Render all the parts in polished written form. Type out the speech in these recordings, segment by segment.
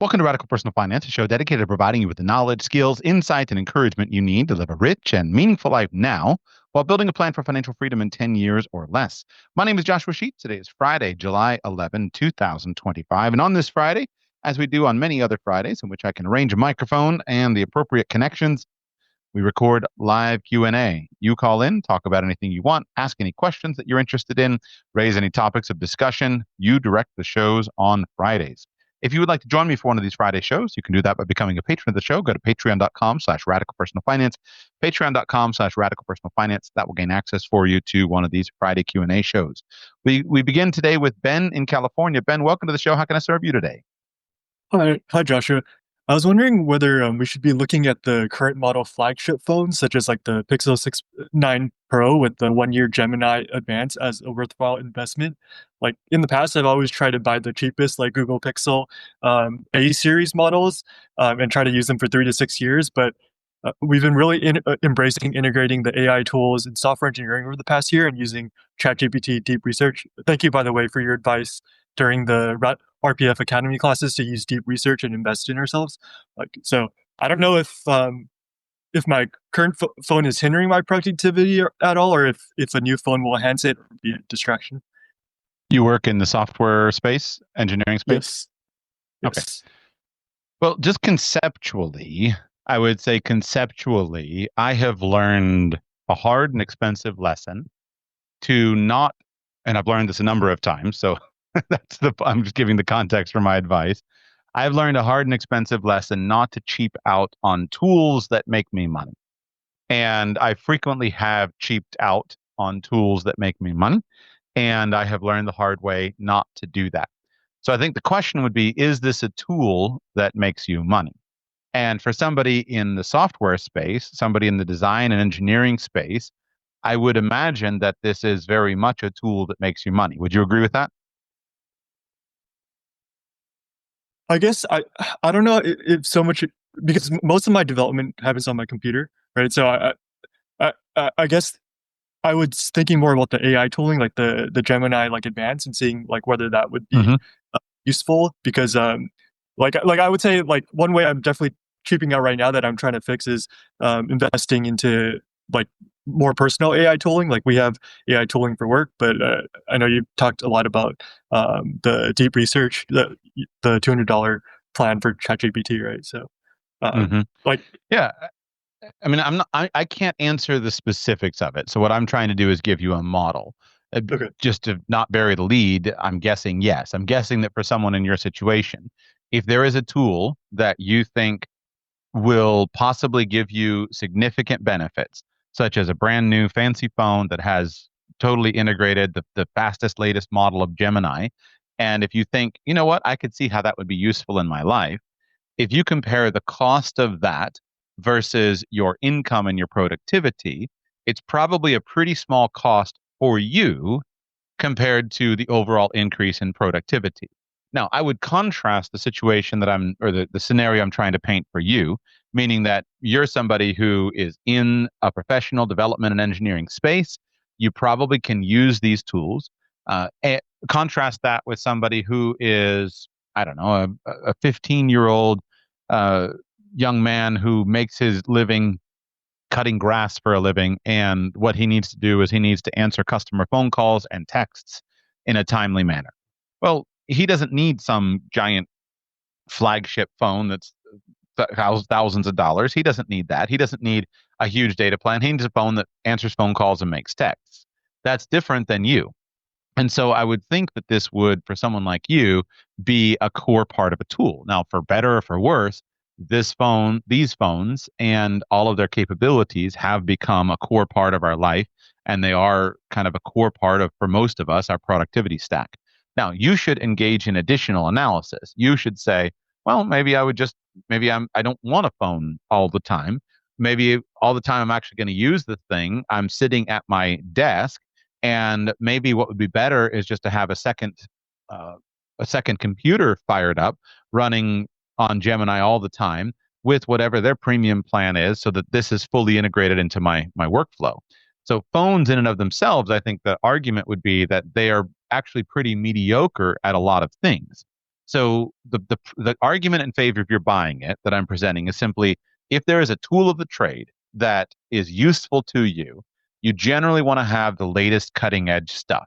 Welcome to Radical Personal Finance, a show dedicated to providing you with the knowledge, skills, insight, and encouragement you need to live a rich and meaningful life now while building a plan for financial freedom in 10 years or less. My name is Joshua Sheets. Today is Friday, July 11, 2025. And on this Friday, as we do on many other Fridays in which I can arrange a microphone and the appropriate connections, we record live Q&A. You call in, talk about anything you want, ask any questions that you're interested in, raise any topics of discussion. You direct the shows on Fridays. If you would like to join me for one of these Friday shows, you can do that by becoming a patron of the show. Go to patreon.com/radicalpersonalfinance, patreon.com/radicalpersonalfinance. That will gain access for you to one of these Friday Q&A shows. We begin today with Ben in California. Ben, welcome to the show. How can I serve you today? Hi, Joshua. I was wondering whether we should be looking at the current model flagship phones, such as like the Pixel 9 Pro with the 1-year Gemini Advance as a worthwhile investment. Like in the past, I've always tried to buy the cheapest, like Google Pixel A series models and try to use them for 3 to 6 years. But we've been really embracing integrating the AI tools in software engineering over the past year and using ChatGPT deep research. Thank you, by the way, for your advice during the RPF Academy classes to use deep research and invest in ourselves. So I don't know if my current phone is hindering my productivity at all, or if a new phone will enhance it or be a distraction. You work in the software space, engineering space? Yes. Okay. Well, just conceptually, I would say I have learned a hard and expensive lesson to not, and I've learned this a number of times, so I'm just giving the context for my advice. I've learned a hard and expensive lesson not to cheap out on tools that make me money. And I frequently have cheaped out on tools that make me money. And I have learned the hard way not to do that. So I think the question would be, is this a tool that makes you money? And for somebody in the software space, somebody in the design and engineering space, I would imagine that this is very much a tool that makes you money. Would you agree with that? I guess I don't know if so much, because most of my development happens on my computer, right? So I guess I was thinking more about the AI tooling, like the Gemini like Advanced, and seeing like whether that would be useful. Because like I would say, like one way I'm definitely cheaping out right now that I'm trying to fix is investing into like more personal AI tooling. Like we have AI tooling for work, but I know you talked a lot about the deep research, the $200 plan for ChatGPT, right? So like yeah. I mean, I can't answer the specifics of it. So what I'm trying to do is give you a model. Okay. Just to not bury the lead, I'm guessing yes. I'm guessing that for someone in your situation, if there is a tool that you think will possibly give you significant benefits, such as a brand new fancy phone that has totally integrated the fastest, latest model of Gemini, and if you think, you know what, I could see how that would be useful in my life, if you compare the cost of that versus your income and your productivity, it's probably a pretty small cost for you compared to the overall increase in productivity. Now, I would contrast the situation that the scenario I'm trying to paint for you, meaning that you're somebody who is in a professional development and engineering space. You probably can use these tools. Contrast that with somebody who is, I don't know, a 15-year-old young man who makes his living cutting grass for a living, and what he needs to do is he needs to answer customer phone calls and texts in a timely manner. Well, he doesn't need some giant flagship phone that's thousands of dollars. He doesn't need that. He doesn't need a huge data plan. He needs a phone that answers phone calls and makes texts. That's different than you. And so I would think that this would, for someone like you, be a core part of a tool. Now, for better or for worse, these phones and all of their capabilities have become a core part of our life, and they are kind of a core part of, for most of us, our productivity stack. Now, you should engage in additional analysis. You should say, well, maybe I don't want a phone all the time. Maybe all the time I'm actually going to use the thing. I'm sitting at my desk, and maybe what would be better is just to have a second computer fired up, running on Gemini all the time with whatever their premium plan is, so that this is fully integrated into my workflow. So phones in and of themselves, I think the argument would be that they are actually pretty mediocre at a lot of things. So the argument in favor of your buying it that I'm presenting is simply if there is a tool of the trade that is useful to you, you generally want to have the latest cutting edge stuff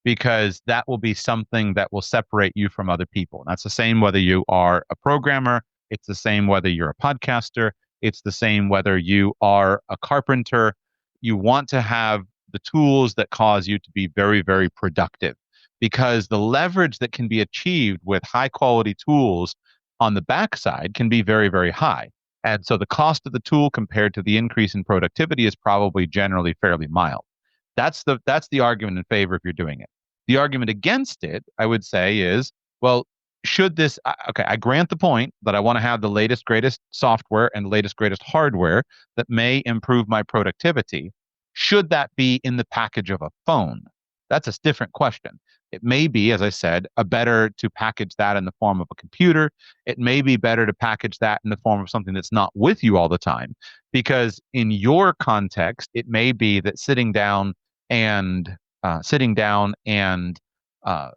because that will be something that will separate you from other people. And that's the same whether you are a programmer, it's the same whether you're a podcaster, it's the same whether you are a carpenter. You want to have the tools that cause you to be very, very productive because the leverage that can be achieved with high quality tools on the backside can be very, very high. And so the cost of the tool compared to the increase in productivity is probably generally fairly mild. That's the argument in favor if you're doing it. The argument against it, I would say, is well, should this okay, I grant the point that I want to have the latest greatest software and the latest greatest hardware that may improve my productivity. Should that be in the package of a phone? That's a different question. It may be, as I said, a better to package that in the form of a computer. It may be better to package that in the form of something that's not with you all the time. Because in your context, it may be that sitting down and uh,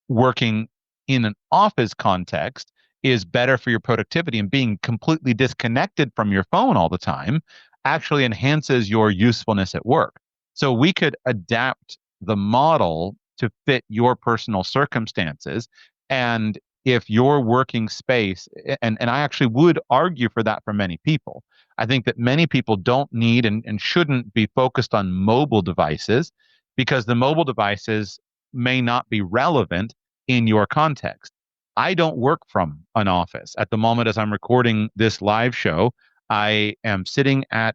working in an office context is better for your productivity, and being completely disconnected from your phone all the time actually enhances your usefulness at work. So we could adapt the model to fit your personal circumstances. And if your working space, and I actually would argue for that for many people, I think that many people don't need and shouldn't be focused on mobile devices because the mobile devices may not be relevant in your context. I don't work from an office. At the moment as I'm recording this live show, I am sitting a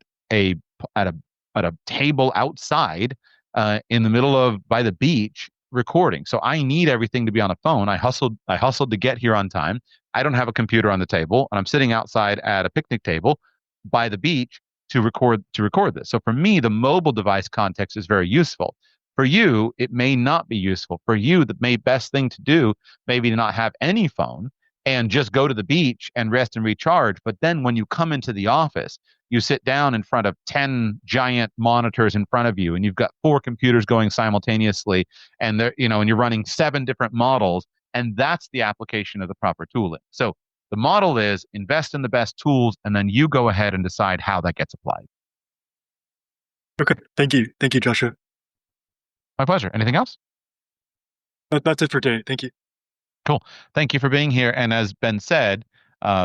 at a at a table outside in the middle of by the beach recording. So I need everything to be on a phone. I hustled to get here on time. I don't have a computer on the table, and I'm sitting outside at a picnic table by the beach to record this. So for me, the mobile device context is very useful. For you, it may not be useful. For you, the may best thing to do maybe to not have any phone and just go to the beach and rest and recharge. But then when you come into the office, you sit down in front of 10 giant monitors in front of you, and you've got four computers going simultaneously, and and you're running seven different models, and that's the application of the proper tooling. So the model is invest in the best tools, and then you go ahead and decide how that gets applied. Okay, thank you. Thank you, Joshua. My pleasure. Anything else? That's it for today. Thank you. Cool. Thank you for being here. And as Ben said,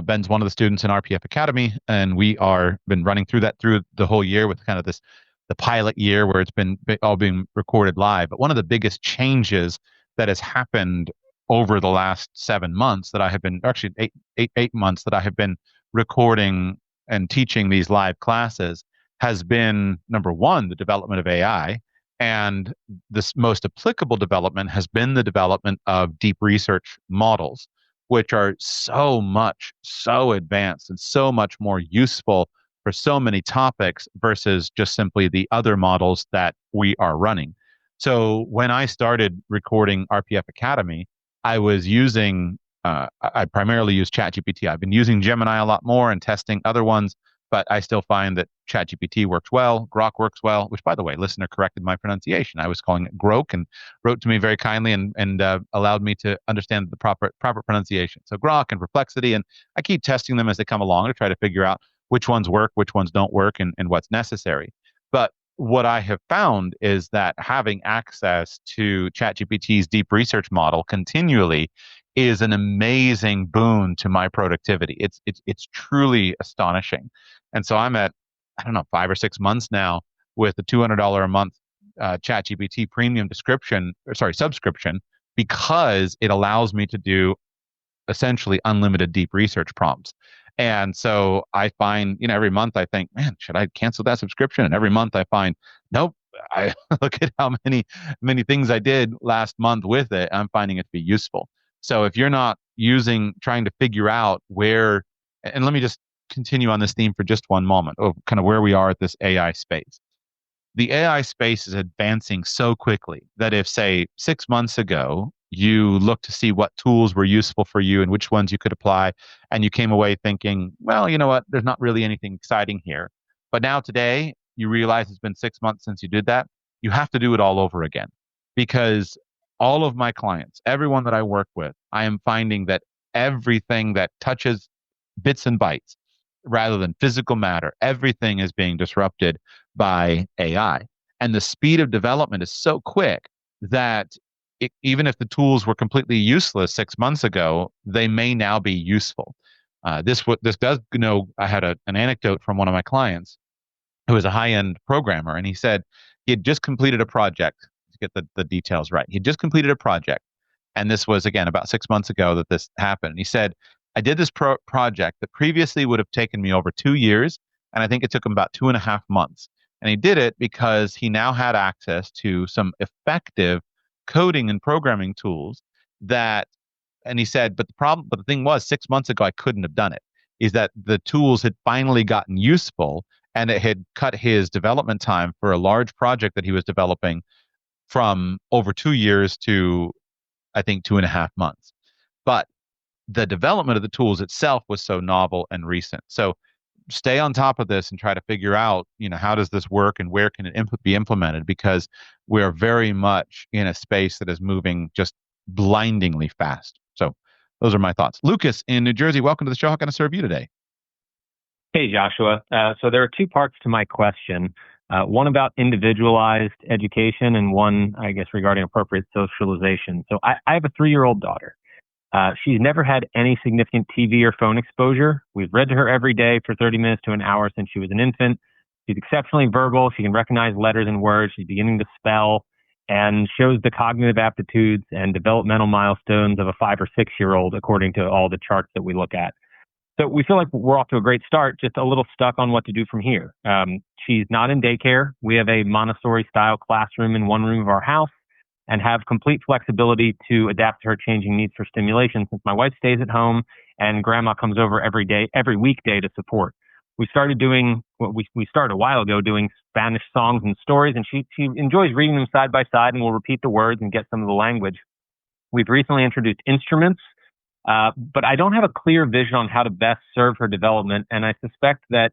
Ben's one of the students in RPF Academy, and we are been running through that through the whole year with kind of the pilot year where it's been all being recorded live. But one of the biggest changes that has happened over the last 7 months that I have been actually 8 months that I have been recording and teaching these live classes has been number one, the development of AI. And this most applicable development has been the development of deep research models, which are so advanced and so much more useful for so many topics versus just simply the other models that we are running. So when I started recording RPF Academy, I primarily use ChatGPT. I've been using Gemini a lot more and testing other ones, but I still find that ChatGPT works well, Grok works well, which, by the way, listener corrected my pronunciation. I was calling it Grok and wrote to me very kindly and allowed me to understand the proper pronunciation. So Grok and Perplexity, and I keep testing them as they come along to try to figure out which ones work, which ones don't work, and what's necessary. But what I have found is that having access to ChatGPT's deep research model continually is an amazing boon to my productivity. It's truly astonishing. And so I'm at, I don't know, 5 or 6 months now with the $200 a month ChatGPT premium subscription, because it allows me to do essentially unlimited deep research prompts. And so I find, every month I think, man, should I cancel that subscription? And every month I find, nope. I look at how many things I did last month with it. I'm finding it to be useful. So if you're not trying to figure out where, and let me just continue on this theme for just one moment of kind of where we are at this AI space. The AI space is advancing so quickly that if, say, 6 months ago, you looked to see what tools were useful for you and which ones you could apply, and you came away thinking, well, you know what, there's not really anything exciting here. But now today, you realize it's been 6 months since you did that. You have to do it all over again because all of my clients, everyone that I work with, I am finding that everything that touches bits and bytes rather than physical matter, everything is being disrupted by AI. And the speed of development is so quick that even if the tools were completely useless 6 months ago, they may now be useful. This does, I had an anecdote from one of my clients who was a high-end programmer, and he said he had just completed a project to get the details right. He had just completed a project, and this was again about 6 months ago that this happened. And he said, I did this project that previously would have taken me over 2 years, and I think it took him about 2.5 months. And he did it because he now had access to some effective coding and programming tools that, and he said, but the thing was, 6 months ago, I couldn't have done it, is that the tools had finally gotten useful and it had cut his development time for a large project that he was developing from over 2 years to, I think, 2.5 months. But the development of the tools itself was so novel and recent. So stay on top of this and try to figure out, how does this work and where can it be implemented? Because we're very much in a space that is moving just blindingly fast. So those are my thoughts. Lucas in New Jersey, welcome to the show. How can I serve you today? Hey, Joshua. So there are two parts to my question. One about individualized education and one, I guess, regarding appropriate socialization. So I have a 3-year-old daughter. She's never had any significant TV or phone exposure. We've read to her every day for 30 minutes to an hour since she was an infant. She's exceptionally verbal. She can recognize letters and words. She's beginning to spell and shows the cognitive aptitudes and developmental milestones of a 5 or 6-year-old, according to all the charts that we look at. So we feel like we're off to a great start, just a little stuck on what to do from here. She's not in daycare. We have a Montessori-style classroom in one room of our house and have complete flexibility to adapt to her changing needs for stimulation since my wife stays at home and grandma comes over every weekday to support. We started a while ago doing Spanish songs and stories, and she enjoys reading them side by side and will repeat the words and get some of the language. We've recently introduced instruments, but I don't have a clear vision on how to best serve her development, and I suspect that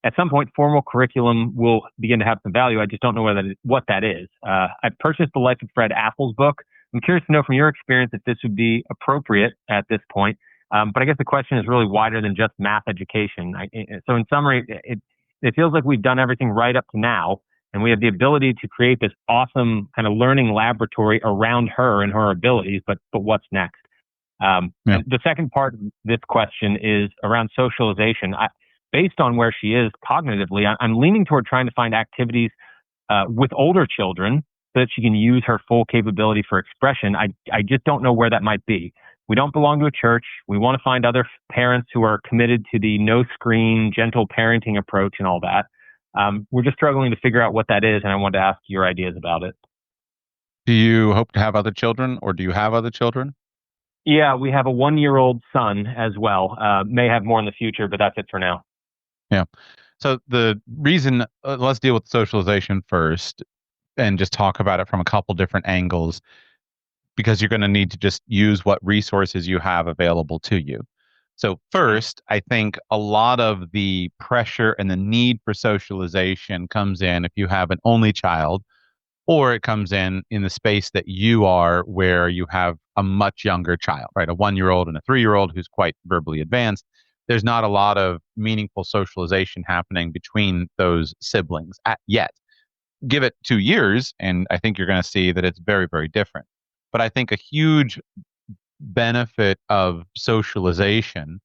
at some point, formal curriculum will begin to have some value. I just don't know what that is. I've purchased the Life of Fred Apple's book. I'm curious to know from your experience if this would be appropriate at this point. But I guess the question is really wider than just math education. So in summary, it feels like we've done everything right up to now, and we have the ability to create this awesome kind of learning laboratory around her and her abilities, but what's next? The second part of this question is around socialization. Based on where she is cognitively, I'm leaning toward trying to find activities with older children so that she can use her full capability for expression. I just don't know where that might be. We don't belong to a church. We want to find other parents who are committed to the no screen, gentle parenting approach and all that. We're just struggling to figure out what that is, and I wanted to ask your ideas about it. Do you hope to have other children, or do you have other children? Yeah, we have a 1-year-old son as well. May have more in the future, but that's it for now. Yeah. So the reason, let's deal with socialization first and just talk about it from a couple different angles, because you're going to need to just use what resources you have available to you. So first, I think a lot of the pressure and the need for socialization comes in if you have an only child, or it comes in the space that you are where you have a much younger child, right? A 1-year-old and a 3-year-old who's quite verbally advanced. There's not a lot of meaningful socialization happening between those siblings yet. Give it 2 years, and I think you're going to see that it's very, very different. But I think a huge benefit of socialization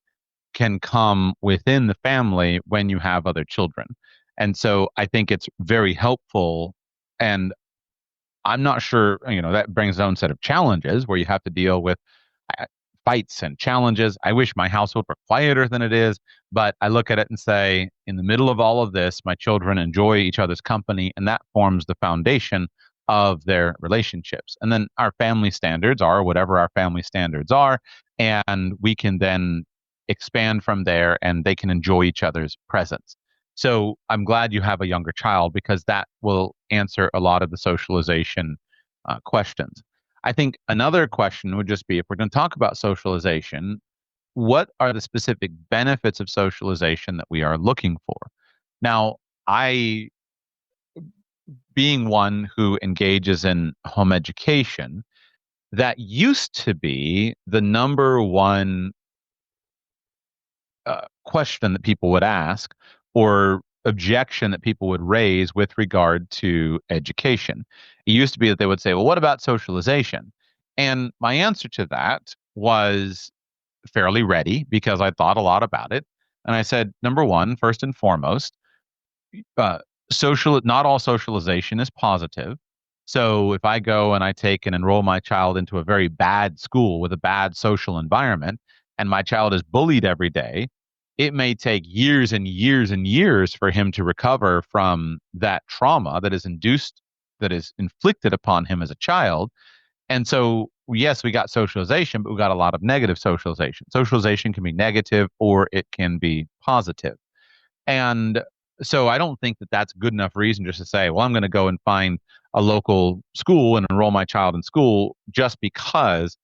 can come within the family when you have other children. And so I think it's very helpful. And I'm not sure, that brings its own set of challenges where you have to deal with fights and challenges. I wish my household were quieter than it is, but I look at it and say, in the middle of all of this, my children enjoy each other's company, and that forms the foundation of their relationships. And then our family standards are whatever our family standards are, and we can then expand from there, and they can enjoy each other's presence. So I'm glad you have a younger child, because that will answer a lot of the socialization questions. I think another question would just be, if we're going to talk about socialization, what are the specific benefits of socialization that we are looking for? Now, being one who engages in home education, that used to be the number one question that people would ask or objection that people would raise with regard to education. It used to be that they would say, well, what about socialization? And my answer to that was fairly ready because I thought a lot about it. And I said, number one, first and foremost, uh, not all socialization is positive. So if I go and I take and enroll my child into a very bad school with a bad social environment, and my child is bullied every day, it may take years and years and years for him to recover from that trauma that is inflicted upon him as a child. And so, yes, we got socialization, but we got a lot of negative socialization. Socialization can be negative or it can be positive. And so I don't think that that's good enough reason just to say, well, I'm going to go and find a local school and enroll my child in school just because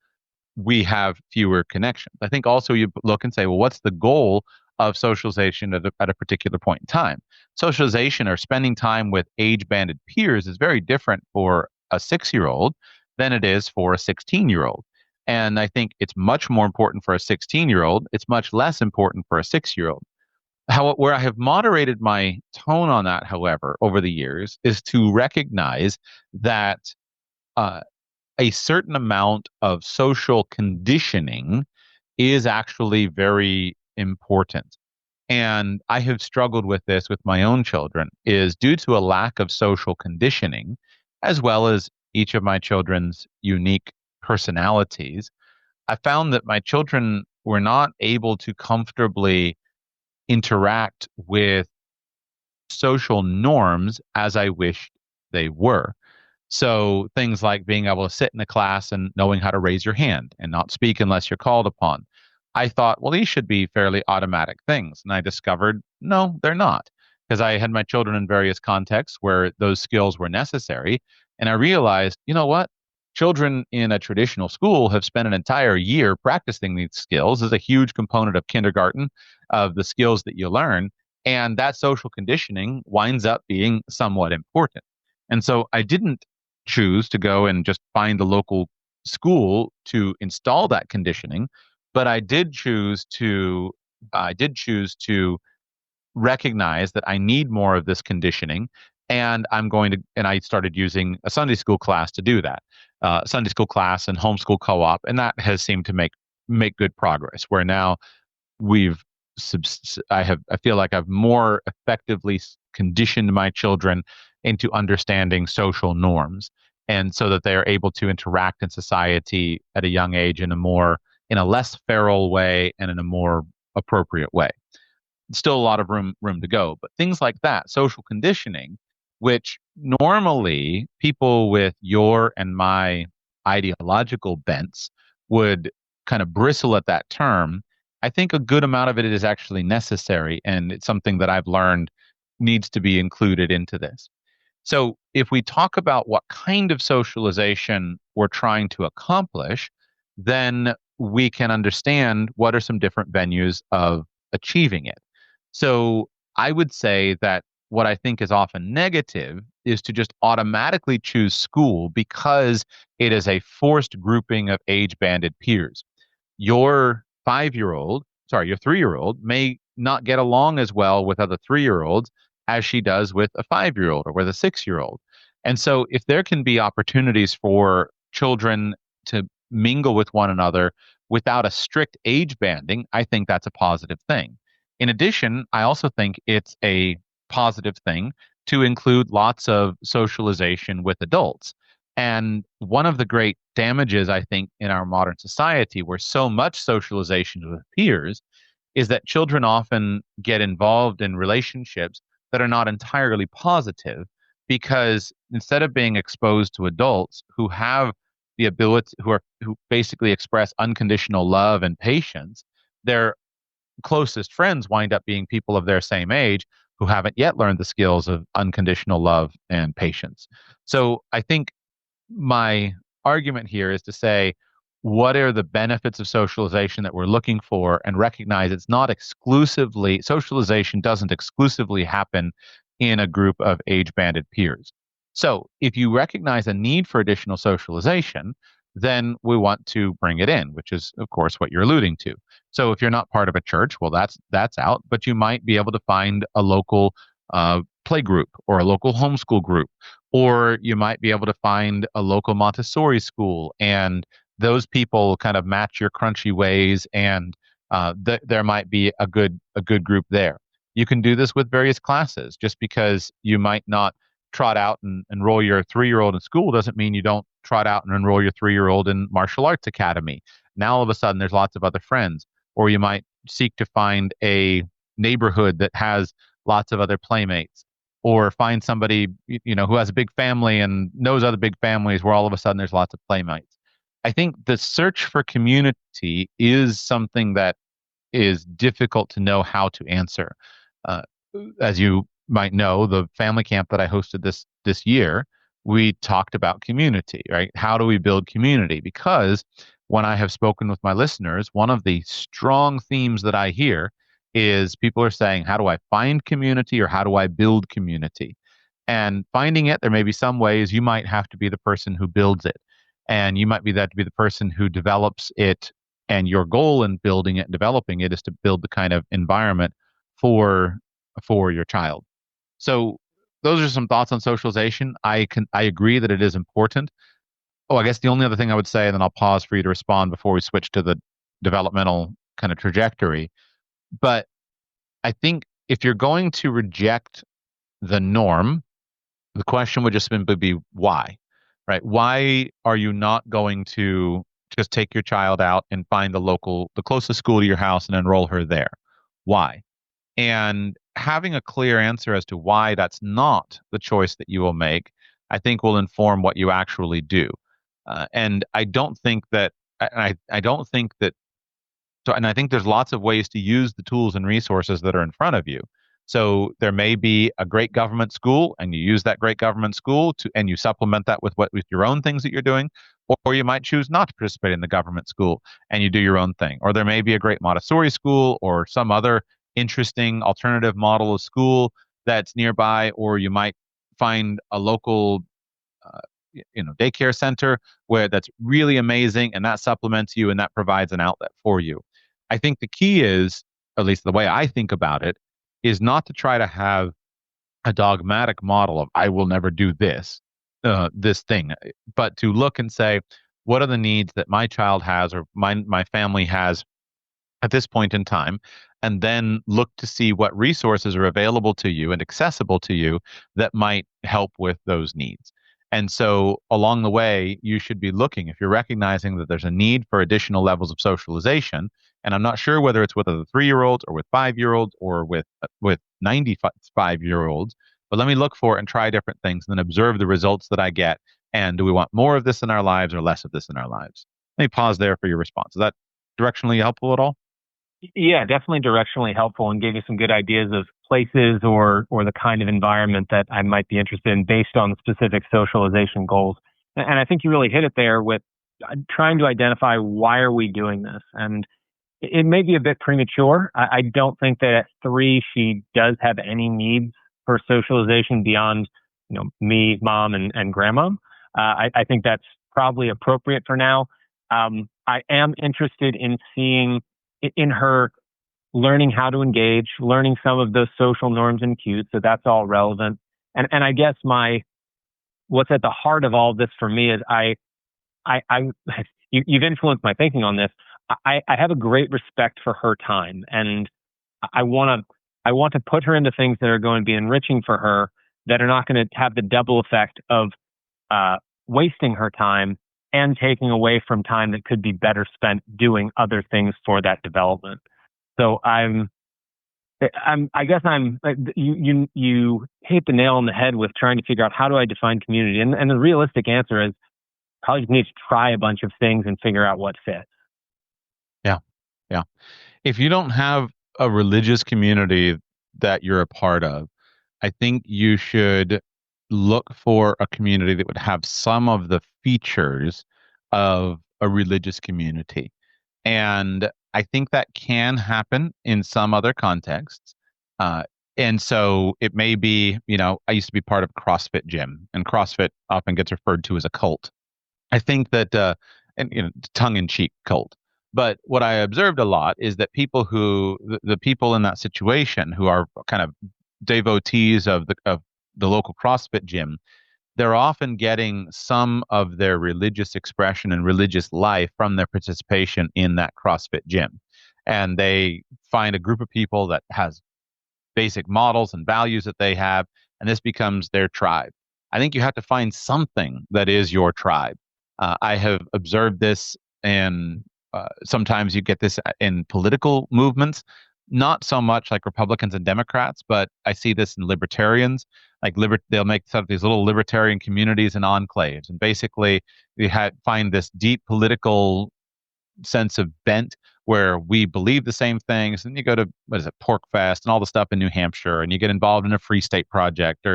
we have fewer connections. I think also you look and say, well, what's the goal of socialization at a particular point in time? Socialization or spending time with age-banded peers is very different for a 6-year-old than it is for a 16-year-old. And I think it's much more important for a 16-year-old. It's much less important for a 6-year-old. Where I have moderated my tone on that, however, over the years, is to recognize that uh, a certain amount of social conditioning is actually very important. And I have struggled with this with my own children, is due to a lack of social conditioning, as well as each of my children's unique personalities. I found that my children were not able to comfortably interact with social norms as I wished they were. So things like being able to sit in a class and knowing how to raise your hand and not speak unless you're called upon. I thought, well, these should be fairly automatic things. And I discovered, no, they're not. Because I had my children in various contexts where those skills were necessary. And I realized, you know what? Children in a traditional school have spent an entire year practicing these skills as a huge component of kindergarten, of the skills that you learn. And that social conditioning winds up being somewhat important. And so I didn't choose to go and just find the local school to install that conditioning, but I did choose to recognize that I need more of this conditioning, and I started using a Sunday school class to do that. Sunday school class and homeschool co-op, and that has seemed to make good progress. Where now we've I feel like I've more effectively conditioned my children into understanding social norms, and so that they are able to interact in society at a young age in a less feral way and in a more appropriate way. Still a lot of room to go, but things like that, social conditioning, which normally people with your and my ideological bents would kind of bristle at that term. I think a good amount of it is actually necessary, and it's something that I've learned needs to be included into this. So if we talk about what kind of socialization we're trying to accomplish, then we can understand what are some different venues of achieving it. So I would say that what I think is often negative is to just automatically choose school because it is a forced grouping of age-banded peers. Your 3-year-old may not get along as well with other 3-year-olds as she does with a 5-year-old or with a 6-year-old. And so if there can be opportunities for children to mingle with one another without a strict age banding, I think that's a positive thing. In addition, I also think it's a positive thing to include lots of socialization with adults. And one of the great damages, I think, in our modern society, where so much socialization with peers, is that children often get involved in relationships that are not entirely positive, because instead of being exposed to adults who have the ability, who basically express unconditional love and patience, their closest friends wind up being people of their same age who haven't yet learned the skills of unconditional love and patience. So I think my argument here is to say, what are the benefits of socialization that we're looking for, and recognize it's not exclusively, socialization doesn't exclusively happen in a group of age-banded peers. So if you recognize a need for additional socialization, then we want to bring it in, which is, of course, what you're alluding to. So if you're not part of a church, well, that's out, but you might be able to find a local play group or a local homeschool group, or you might be able to find a local Montessori school, and those people kind of match your crunchy ways, and there might be a good group there. You can do this with various classes. Just because you might not trot out and enroll your 3-year-old in school doesn't mean you don't trot out and enroll your 3-year-old in martial arts academy. Now all of a sudden there's lots of other friends. Or you might seek to find a neighborhood that has lots of other playmates, or find somebody who has a big family and knows other big families where all of a sudden there's lots of playmates. I think the search for community is something that is difficult to know how to answer. Uh, as you might know, the family camp that I hosted this year, we talked about community, right? How do we build community? Because when I have spoken with my listeners, one of the strong themes that I hear is people are saying, how do I find community, or how do I build community? And finding it, there may be some ways you might have to be the person who builds it. And you might be that to be the person who develops it. And your goal in building it and developing it is to build the kind of environment for your child. So those are some thoughts on socialization. I agree that it is important. Oh, I guess the only other thing I would say, and then I'll pause for you to respond before we switch to the developmental kind of trajectory. But I think if you're going to reject the norm, the question would just simply be why, right? Why are you not going to just take your child out and find the closest school to your house and enroll her there? Why? And having a clear answer as to why that's not the choice that you will make, I think will inform what you actually do. And I don't think that, I don't think that, so, and I think there's lots of ways to use the tools and resources that are in front of you. So there may be a great government school, and you use that great government school and you supplement that with your own things that you're doing, or you might choose not to participate in the government school and you do your own thing. Or there may be a great Montessori school or some other interesting alternative model of school that's nearby, or you might find a local uh, daycare center where that's really amazing, and that supplements you and that provides an outlet for you. I think the key is, at least the way I think about it, is not to try to have a dogmatic model of I will never do this thing, but to look and say, what are the needs that my child has, or my family has at this point in time, and then look to see what resources are available to you and accessible to you that might help with those needs. And so along the way, you should be looking, if you're recognizing that there's a need for additional levels of socialization, and I'm not sure whether it's with the 3-year-olds or with 5-year-olds or with 95-year-olds, but let me look for it and try different things and then observe the results that I get. And do we want more of this in our lives or less of this in our lives? Let me pause there for your response. Is that directionally helpful at all? Yeah, definitely directionally helpful, and gave you some good ideas of places or the kind of environment that I might be interested in based on the specific socialization goals. And I think you really hit it there with trying to identify why are we doing this. And it may be a bit premature. I don't think that at 3 she does have any needs for socialization beyond me, mom, and grandma. I think that's probably appropriate for now. I am interested in seeing in her learning how to engage, learning some of those social norms and cues. So that's all relevant. And I guess what's at the heart of all this for me is you've influenced my thinking on this. I have a great respect for her time, and I want to put her into things that are going to be enriching for her, that are not going to have the double effect of wasting her time and taking away from time that could be better spent doing other things for that development. So I guess you hit the nail on the head with trying to figure out how do I define community, and the realistic answer is probably just need to try a bunch of things and figure out what fits. Yeah. If you don't have a religious community that you're a part of, I think you should look for a community that would have some of the features of a religious community. And I think that can happen in some other contexts. And so it may be, I used to be part of a CrossFit gym, and CrossFit often gets referred to as a cult. I think that and tongue in cheek cult. But what I observed a lot is that the people in that situation who are kind of devotees of the local CrossFit gym, they're often getting some of their religious expression and religious life from their participation in that CrossFit gym. And they find a group of people that has basic models and values that they have, and this becomes their tribe. I think you have to find something that is your tribe. I have observed this, and sometimes you get this in political movements, not so much like Republicans and Democrats, but I see this in libertarians. Like they'll make sort of these little libertarian communities and enclaves, and basically find this deep political sense of bent where we believe the same things. And you go to, what is it, Pork Fest and all the stuff in New Hampshire, and you get involved in a Free State Project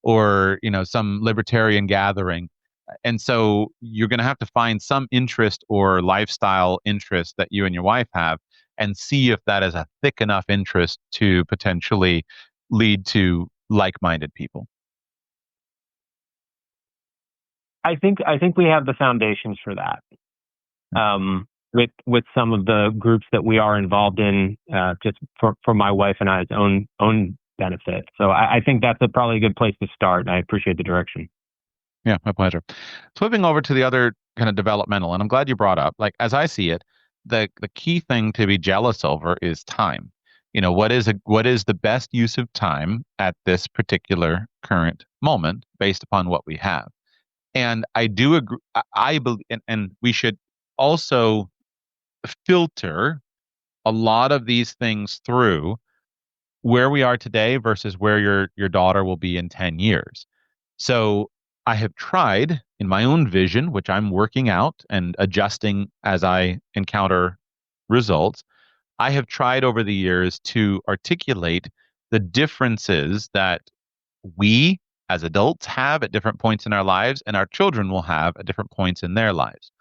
or some libertarian gathering. And so you're going to have to find some interest or lifestyle interest that you and your wife have, and see if that is a thick enough interest to potentially lead to like-minded people. I think we have the foundations for that. With some of the groups that we are involved in, just for my wife and I's own benefit. So I think that's probably a good place to start. I appreciate the direction. Yeah, my pleasure. Flipping over to the other kind of developmental, and I'm glad you brought up, like, as I see it, the key thing to be jealous over is time. What is the best use of time at this particular current moment based upon what we have? And I do agree. I believe, and we should also filter a lot of these things through where we are today versus where your daughter will be in 10 years. So I have tried in my own vision, which I'm working out and adjusting as I encounter results. I have tried over the years to articulate the differences that we as adults have at different points in our lives, and our children will have at different points in their lives.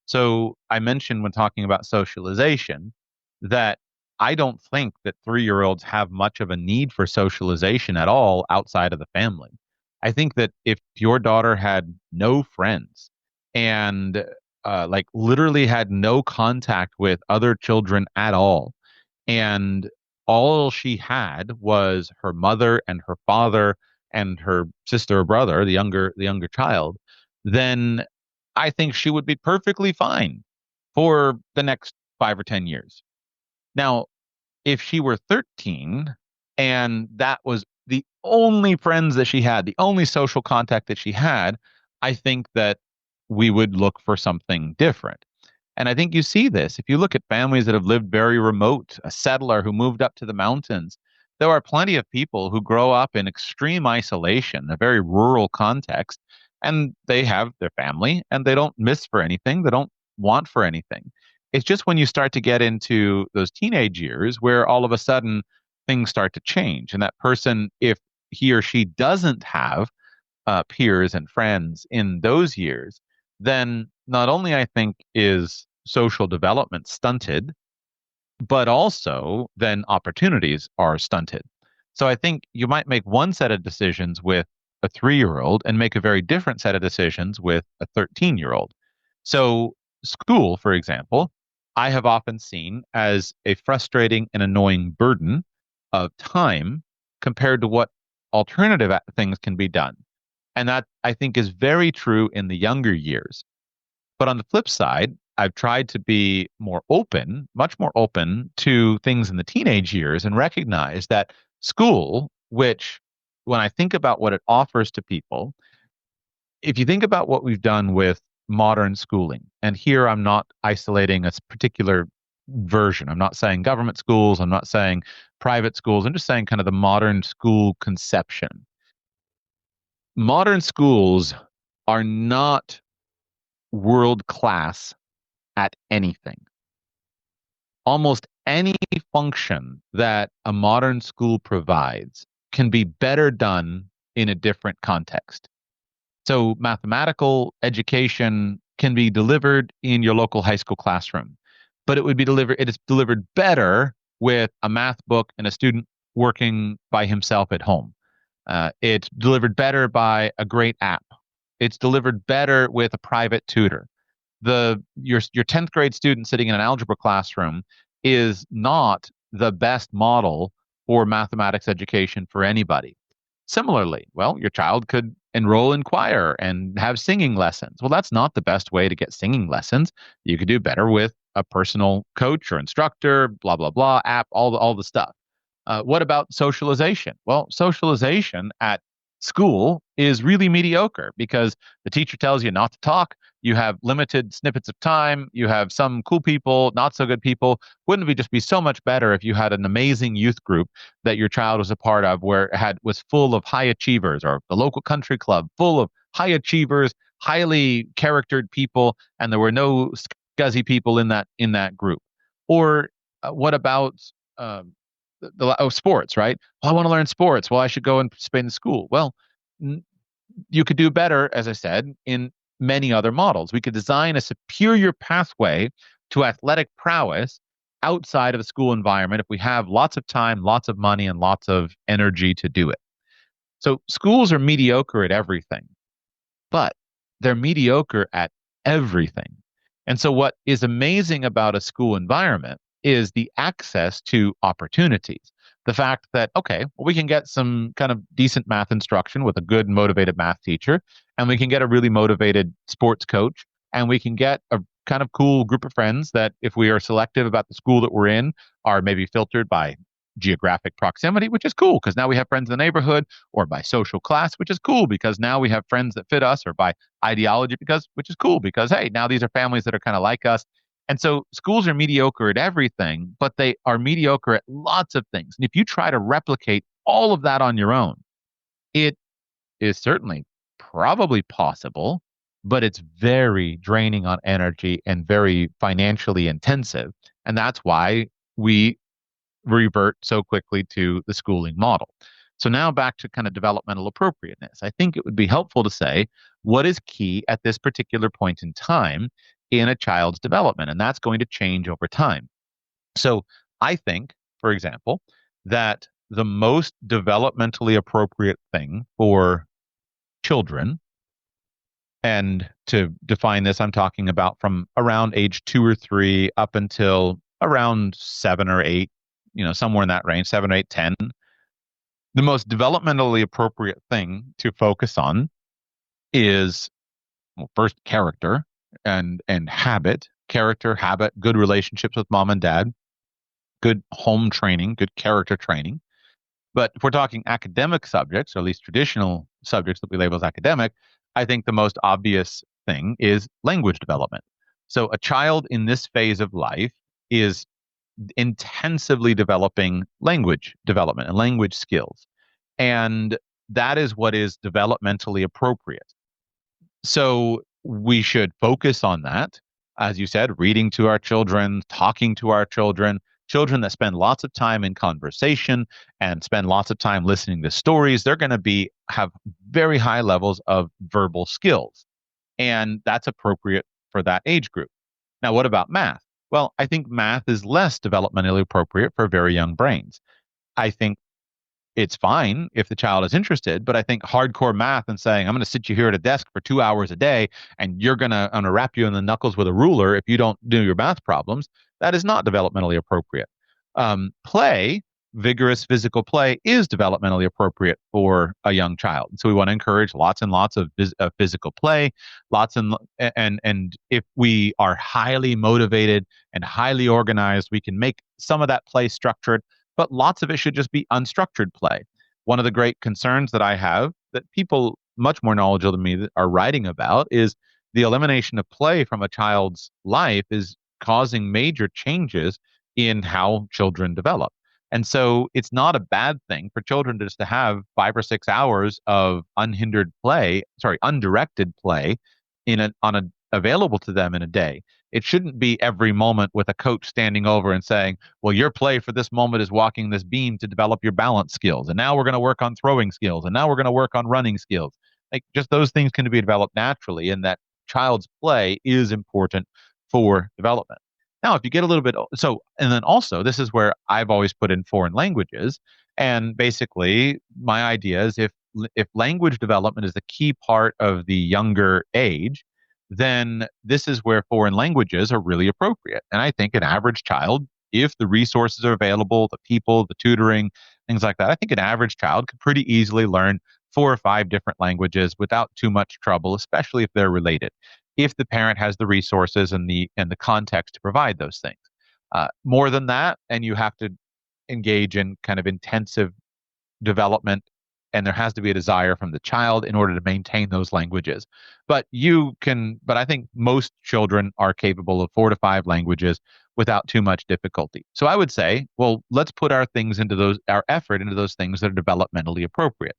So I mentioned when talking about socialization that I don't think that 3-year-olds have much of a need for socialization at all outside of the family. I think that if your daughter had no friends and like literally had no contact with other children at all, and all she had was her mother and her father and her sister or brother, the younger child, then I think she would be perfectly fine for the next 5 or 10 years. Now, if she were 13 and that was the only friends that she had, the only social contact that she had, I think that we would look for something different. And I think you see this if you look at families that have lived very remote, a settler who moved up to the mountains. There are plenty of people who grow up in extreme isolation, a very rural context, and they have their family and they don't miss for anything. They don't want for anything. It's just when you start to get into those teenage years where all of a sudden things start to change. And that person, if he or she doesn't have peers and friends in those years, then not only I think is social development stunted, but also then opportunities are stunted. So I think you might make one set of decisions with a 3-year-old and make a very different set of decisions with a 13-year-old. So school, for example, I have often seen as a frustrating and annoying burden of time compared to what alternative things can be done. And that I think is very true in the younger years. But on the flip side, I've tried to be more open, much more open to things in the teenage years and recognize that school, which when I think about what it offers to people, if you think about what we've done with modern schooling, and here I'm not isolating a particular version. I'm not saying government schools. I'm not saying private schools. I'm just saying kind of the modern school conception. Modern schools are not world class at anything. Almost any function that a modern school provides can be better done in a different context. So mathematical education can be delivered in your local high school classroom, but it is delivered better with a math book and a student working by himself at home. It's delivered better by a great app. It's delivered better with a private tutor. your 10th grade student sitting in an algebra classroom is not the best model for mathematics education for anybody. Similarly, well, your child could enroll in choir and have singing lessons. Well, that's not the best way to get singing lessons. You could do better with a personal coach or instructor, blah, blah, blah, app, all the stuff. What about socialization? Well, socialization at school is really mediocre because the teacher tells you not to talk. You have limited snippets of time. You have some cool people, not so good people. Wouldn't it just be so much better if you had an amazing youth group that your child was a part of, where it was full of high achievers, or the local country club full of high achievers, highly charactered people, and there were no scuzzy people in that group? Or what about sports, right? Well, I want to learn sports. Well, I should go and participate in school. Well, you could do better, as I said, in many other models. We could design a superior pathway to athletic prowess outside of a school environment if we have lots of time, lots of money, and lots of energy to do it. So schools are mediocre at everything, but they're mediocre at everything. And so what is amazing about a school environment is the access to opportunities. The fact that, okay, well, we can get some kind of decent math instruction with a good motivated math teacher, and we can get a really motivated sports coach, and we can get a kind of cool group of friends that, if we are selective about the school that we're in, are maybe filtered by geographic proximity, which is cool because now we have friends in the neighborhood, or by social class, which is cool because now we have friends that fit us, or by ideology, which is cool because, hey, now these are families that are kind of like us. And so schools are mediocre at everything, but they are mediocre at lots of things. And if you try to replicate all of that on your own, it is certainly probably possible, but it's very draining on energy and very financially intensive. And that's why we revert so quickly to the schooling model. So now back to kind of developmental appropriateness. I think it would be helpful to say what is key at this particular point in time in a child's development, and that's going to change over time. So I think, for example, that the most developmentally appropriate thing for children, and to define this, I'm talking about from around age 2 or 3 up until around 7 or 8, somewhere in that range, 7, 8, 10. The most developmentally appropriate thing to focus on is, well, first, character and habit. Character, habit, good relationships with mom and dad, good home training, good character training. But if we're talking academic subjects, or at least traditional subjects that we label as academic, I think the most obvious thing is language development. So a child in this phase of life is intensively developing language development and language skills. And that is what is developmentally appropriate. So we should focus on that. As you said, reading to our children, talking to our children, children that spend lots of time in conversation and spend lots of time listening to stories, they're going to have very high levels of verbal skills. And that's appropriate for that age group. Now, what about math? Well, I think math is less developmentally appropriate for very young brains. I think it's fine if the child is interested, but I think hardcore math and saying, I'm going to sit you here at a desk for 2 hours a day and I'm going to wrap you in the knuckles with a ruler if you don't do your math problems, that is not developmentally appropriate. Play, vigorous physical play, is developmentally appropriate for a young child. So we want to encourage lots and lots of physical play, and if we are highly motivated and highly organized, we can make some of that play structured, but lots of it should just be unstructured play. One of the great concerns that I have, that people much more knowledgeable than me are writing about, is the elimination of play from a child's life is causing major changes in how children develop. And so it's not a bad thing for children just to have 5 or 6 hours of undirected play available to them in a day. It shouldn't be every moment with a coach standing over and saying, well, your play for this moment is walking this beam to develop your balance skills. And now we're going to work on throwing skills. And now we're going to work on running skills. Like, just those things can be developed naturally, and that child's play is important for development. Now, if you get a little bit, and then also, this is where I've always put in foreign languages. And basically, my idea is if language development is the key part of the younger age, then this is where foreign languages are really appropriate. And I think an average child, if the resources are available, the people, the tutoring, things like that, I think an average child could pretty easily learn 4 or 5 different languages without too much trouble, especially if they're related, if the parent has the resources and the context to provide those things. More than that, and you have to engage in kind of intensive development, and there has to be a desire from the child in order to maintain those languages. But I think most children are capable of 4 to 5 languages without too much difficulty. So I would say, well, let's put our effort into those things that are developmentally appropriate.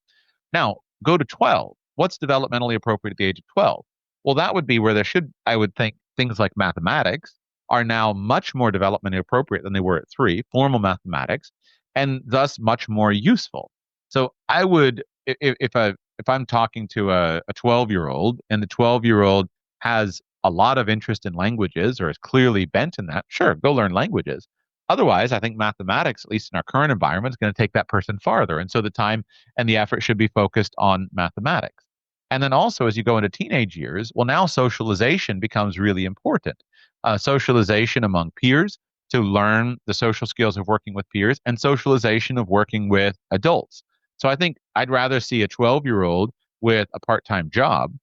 Now, go to 12. What's developmentally appropriate at the age of 12? Well, that would be where I would think things like mathematics are now much more developmentally appropriate than they were at 3, formal mathematics, and thus much more useful. So I would, if I'm talking to a 12-year-old and the 12-year-old has a lot of interest in languages or is clearly bent in that, sure, go learn languages. Otherwise, I think mathematics, at least in our current environment, is going to take that person farther. And so the time and the effort should be focused on mathematics. And then also, as you go into teenage years, well, now socialization becomes really important. Socialization among peers to learn the social skills of working with peers, and socialization of working with adults. So I think I'd rather see a 12-year-old with a part-time job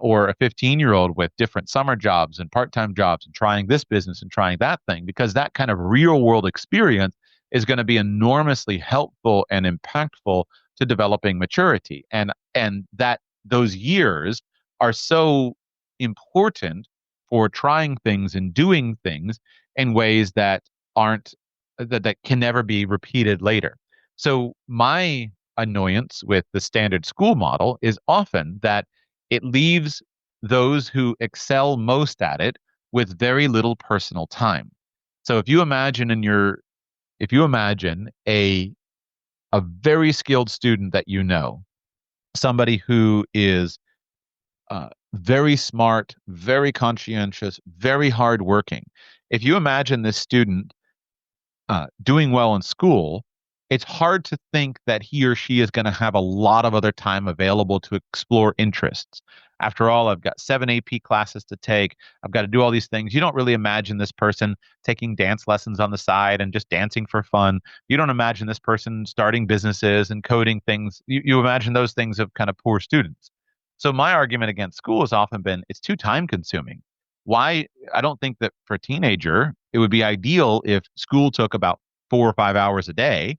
or a 15-year-old with different summer jobs and part-time jobs and trying this business and trying that thing, because that kind of real-world experience is going to be enormously helpful and impactful to developing maturity. And that those years are so important for trying things and doing things in ways that can never be repeated later. So my annoyance with the standard school model is often that it leaves those who excel most at it with very little personal time. So if you imagine a very skilled student that you know, somebody who is very smart, very conscientious, very hardworking. If you imagine this student doing well in school, it's hard to think that he or she is going to have a lot of other time available to explore interests. After all, I've got 7 AP classes to take. I've got to do all these things. You don't really imagine this person taking dance lessons on the side and just dancing for fun. You don't imagine this person starting businesses and coding things. You imagine those things of kind of poor students. So my argument against school has often been it's too time consuming. Why? I don't think that for a teenager, it would be ideal if school took about 4 or 5 hours a day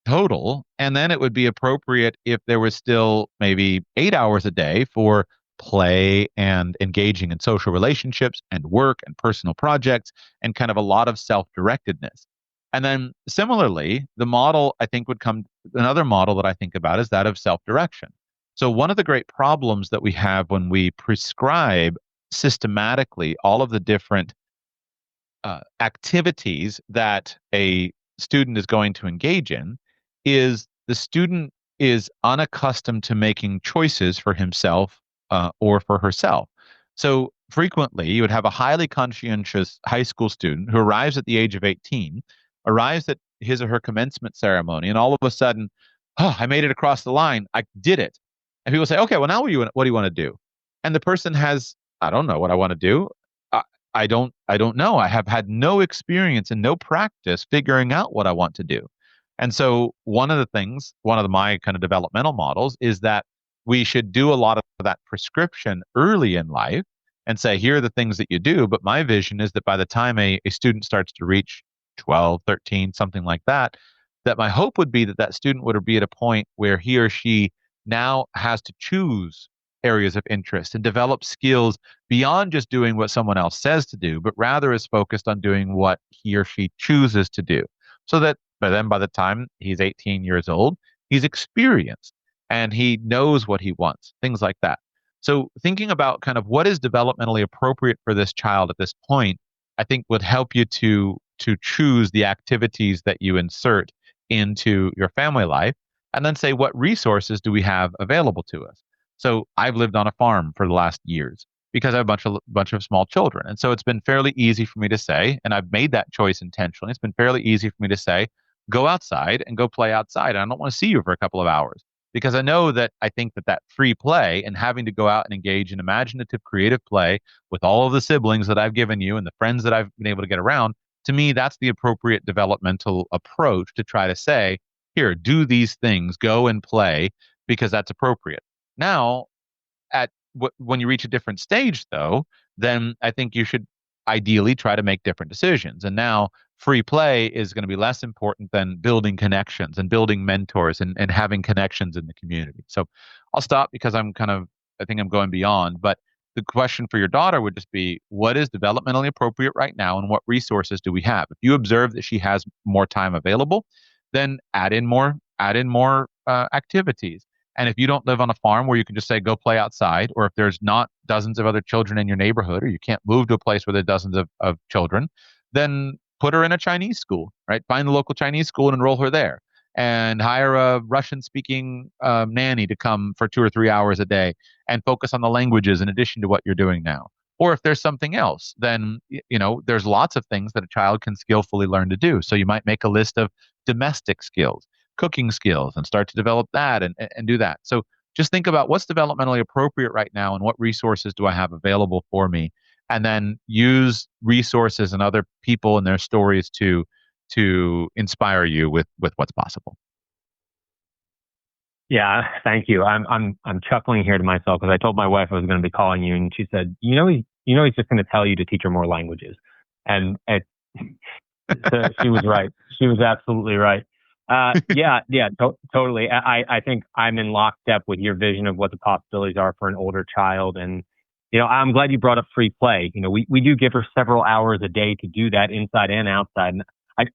total. And then it would be appropriate if there was still maybe 8 hours a day for play and engaging in social relationships and work and personal projects and kind of a lot of self-directedness. And then similarly, another model that I think about is that of self-direction. So one of the great problems that we have when we prescribe systematically all of the different activities that a student is going to engage in is the student is unaccustomed to making choices for himself or for herself. So frequently, you would have a highly conscientious high school student who arrives at the age of 18, arrives at his or her commencement ceremony, and all of a sudden, oh, I made it across the line. I did it. And people say, okay, well, now what do you want to do? And the person has, I don't know what I want to do. I don't know. I have had no experience and no practice figuring out what I want to do. And so one of my kind of developmental models is that we should do a lot of that prescription early in life and say, here are the things that you do. But my vision is that by the time a student starts to reach 12, 13, something like that, that my hope would be that student would be at a point where he or she now has to choose areas of interest and develop skills beyond just doing what someone else says to do, but rather is focused on doing what he or she chooses to do. So that by the time he's 18 years old, he's experienced and he knows what he wants, things like that. So thinking about kind of what is developmentally appropriate for this child at this point, I think would help you to choose the activities that you insert into your family life, and then say, what resources do we have available to us? So I've lived on a farm for the last years because I have a bunch of small children. And so it's been fairly easy for me to say, and I've made that choice intentionally, it's been fairly easy for me to say, go outside and go play outside. I don't want to see you for a couple of hours because I think that free play and having to go out and engage in imaginative, creative play with all of the siblings that I've given you and the friends that I've been able to get around, to me, that's the appropriate developmental approach to try to say, here, do these things, go and play, because that's appropriate. Now, when you reach a different stage, though, then I think you should ideally try to make different decisions. And now free play is going to be less important than building connections and building mentors and having connections in the community. So I'll stop because I think I'm going beyond. But the question for your daughter would just be, what is developmentally appropriate right now and what resources do we have? If you observe that she has more time available, then add in more activities. And if you don't live on a farm where you can just say, go play outside, or if there's not dozens of other children in your neighborhood, or you can't move to a place where there are dozens of children, then put her in a Chinese school, right? Find the local Chinese school and enroll her there. And hire a Russian speaking nanny to come for 2 or 3 hours a day and focus on the languages in addition to what you're doing now. Or if there's something else, then, there's lots of things that a child can skillfully learn to do. So you might make a list of domestic skills, cooking skills, and start to develop that and do that. So just think about what's developmentally appropriate right now and what resources do I have available for me, and then use resources and other people and their stories to inspire you with what's possible. Yeah, thank you. I'm chuckling here to myself because I told my wife I was going to be calling you, and she said, he's just going to tell you to teach her more languages, and so she was right. She was absolutely right. Totally. I think I'm in lockstep with your vision of what the possibilities are for an older child. And, I'm glad you brought up free play. We do give her several hours a day to do that inside and outside. And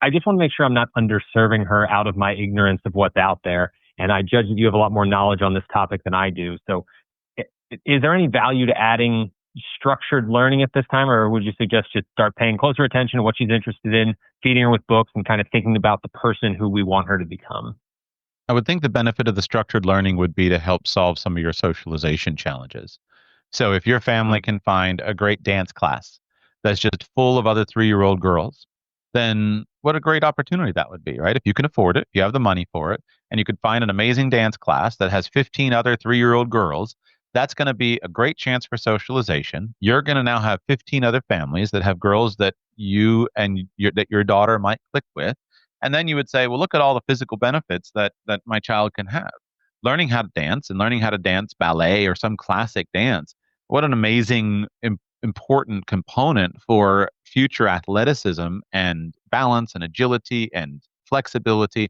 I just want to make sure I'm not underserving her out of my ignorance of what's out there. And I judge that you have a lot more knowledge on this topic than I do. So is there any value to adding structured learning at this time, or would you suggest just start paying closer attention to what she's interested in, feeding her with books, and kind of thinking about the person who we want her to become? I would think the benefit of the structured learning would be to help solve some of your socialization challenges. So if your family can find a great dance class that's just full of other 3-year-old girls, then what a great opportunity that would be, right? If you can afford it, if you have the money for it, and you could find an amazing dance class that has 15 other 3-year-old girls, that's going to be a great chance for socialization. You're going to now have 15 other families that have girls that your daughter might click with. And then you would say, well, look at all the physical benefits that my child can have. Learning how to dance and learning how to dance ballet or some classic dance. What an amazing, important component for future athleticism and balance and agility and flexibility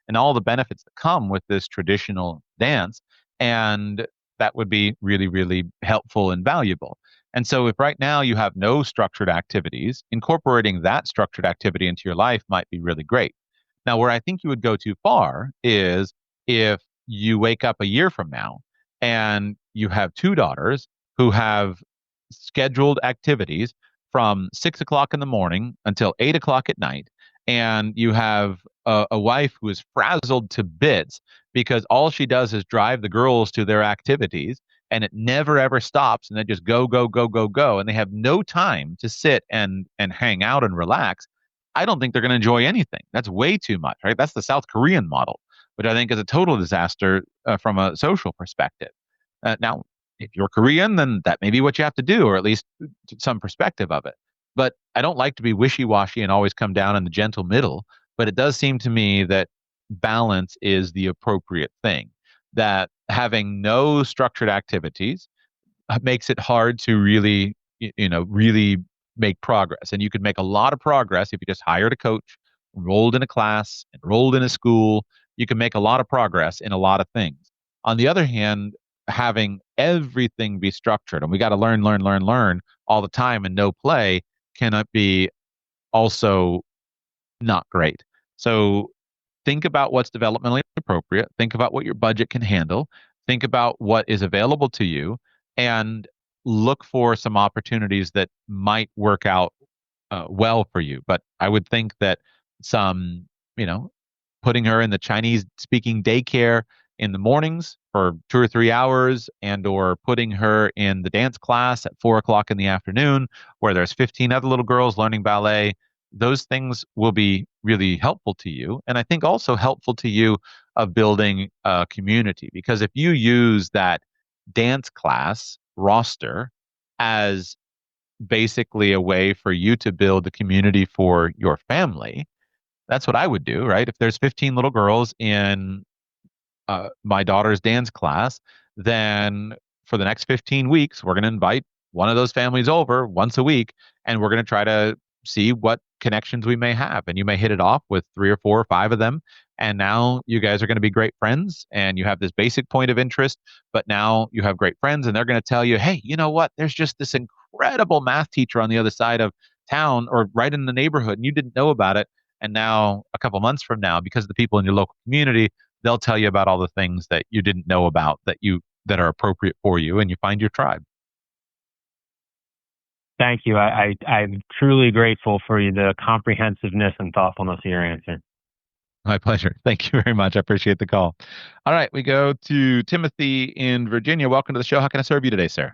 and all the benefits that come with this traditional dance. And that would be really, really helpful and valuable. And so if right now you have no structured activities, incorporating that structured activity into your life might be really great. Now, where I think you would go too far is if you wake up a year from now and you have 2 daughters who have scheduled activities from 6 o'clock in the morning until 8 o'clock at night, and you have a wife who is frazzled to bits because all she does is drive the girls to their activities, and it never ever stops, and they just go, go, go, go, go, and they have no time to sit and hang out and relax. I don't think they're going to enjoy anything. That's way too much, right? That's the South Korean model, which I think is a total disaster from a social perspective. Now, if you're Korean, then that may be what you have to do, or at least some perspective of it. But I don't like to be wishy-washy and always come down in the gentle middle. But it does seem to me that balance is the appropriate thing. That having no structured activities makes it hard to really, really make progress. And you could make a lot of progress if you just hired a coach, enrolled in a class, enrolled in a school. You can make a lot of progress in a lot of things. On the other hand, having everything be structured, and we got to learn all the time and no play, cannot be also not great. So think about what's developmentally appropriate. Think about what your budget can handle. Think about what is available to you, and look for some opportunities that might work out well for you. But I would think that some, putting her in the Chinese speaking daycare in the mornings for 2 or 3 hours, and or putting her in the dance class at 4 o'clock in the afternoon where there's 15 other little girls learning ballet, those things will be really helpful to you. And I think also helpful to you of building a community. Because if you use that dance class roster as basically a way for you to build a community for your family, that's what I would do, right? If there's 15 little girls in my daughter's dance class, then for the next 15 weeks, we're going to invite one of those families over once a week, and we're going to try to see what connections we may have. And you may hit it off with 3 or 4 or 5 of them. And now you guys are going to be great friends, and you have this basic point of interest, but now you have great friends, and they're going to tell you, hey, you know what? There's just this incredible math teacher on the other side of town or right in the neighborhood, and you didn't know about it. And now, a couple months from now, because of the people in your local community, they'll tell you about all the things that you didn't know about that are appropriate for you, and you find your tribe. Thank you. I'm truly grateful for the comprehensiveness and thoughtfulness of your answer. My pleasure. Thank you very much. I appreciate the call. All right, we go to Timothy in Virginia. Welcome to the show. How can I serve you today, sir?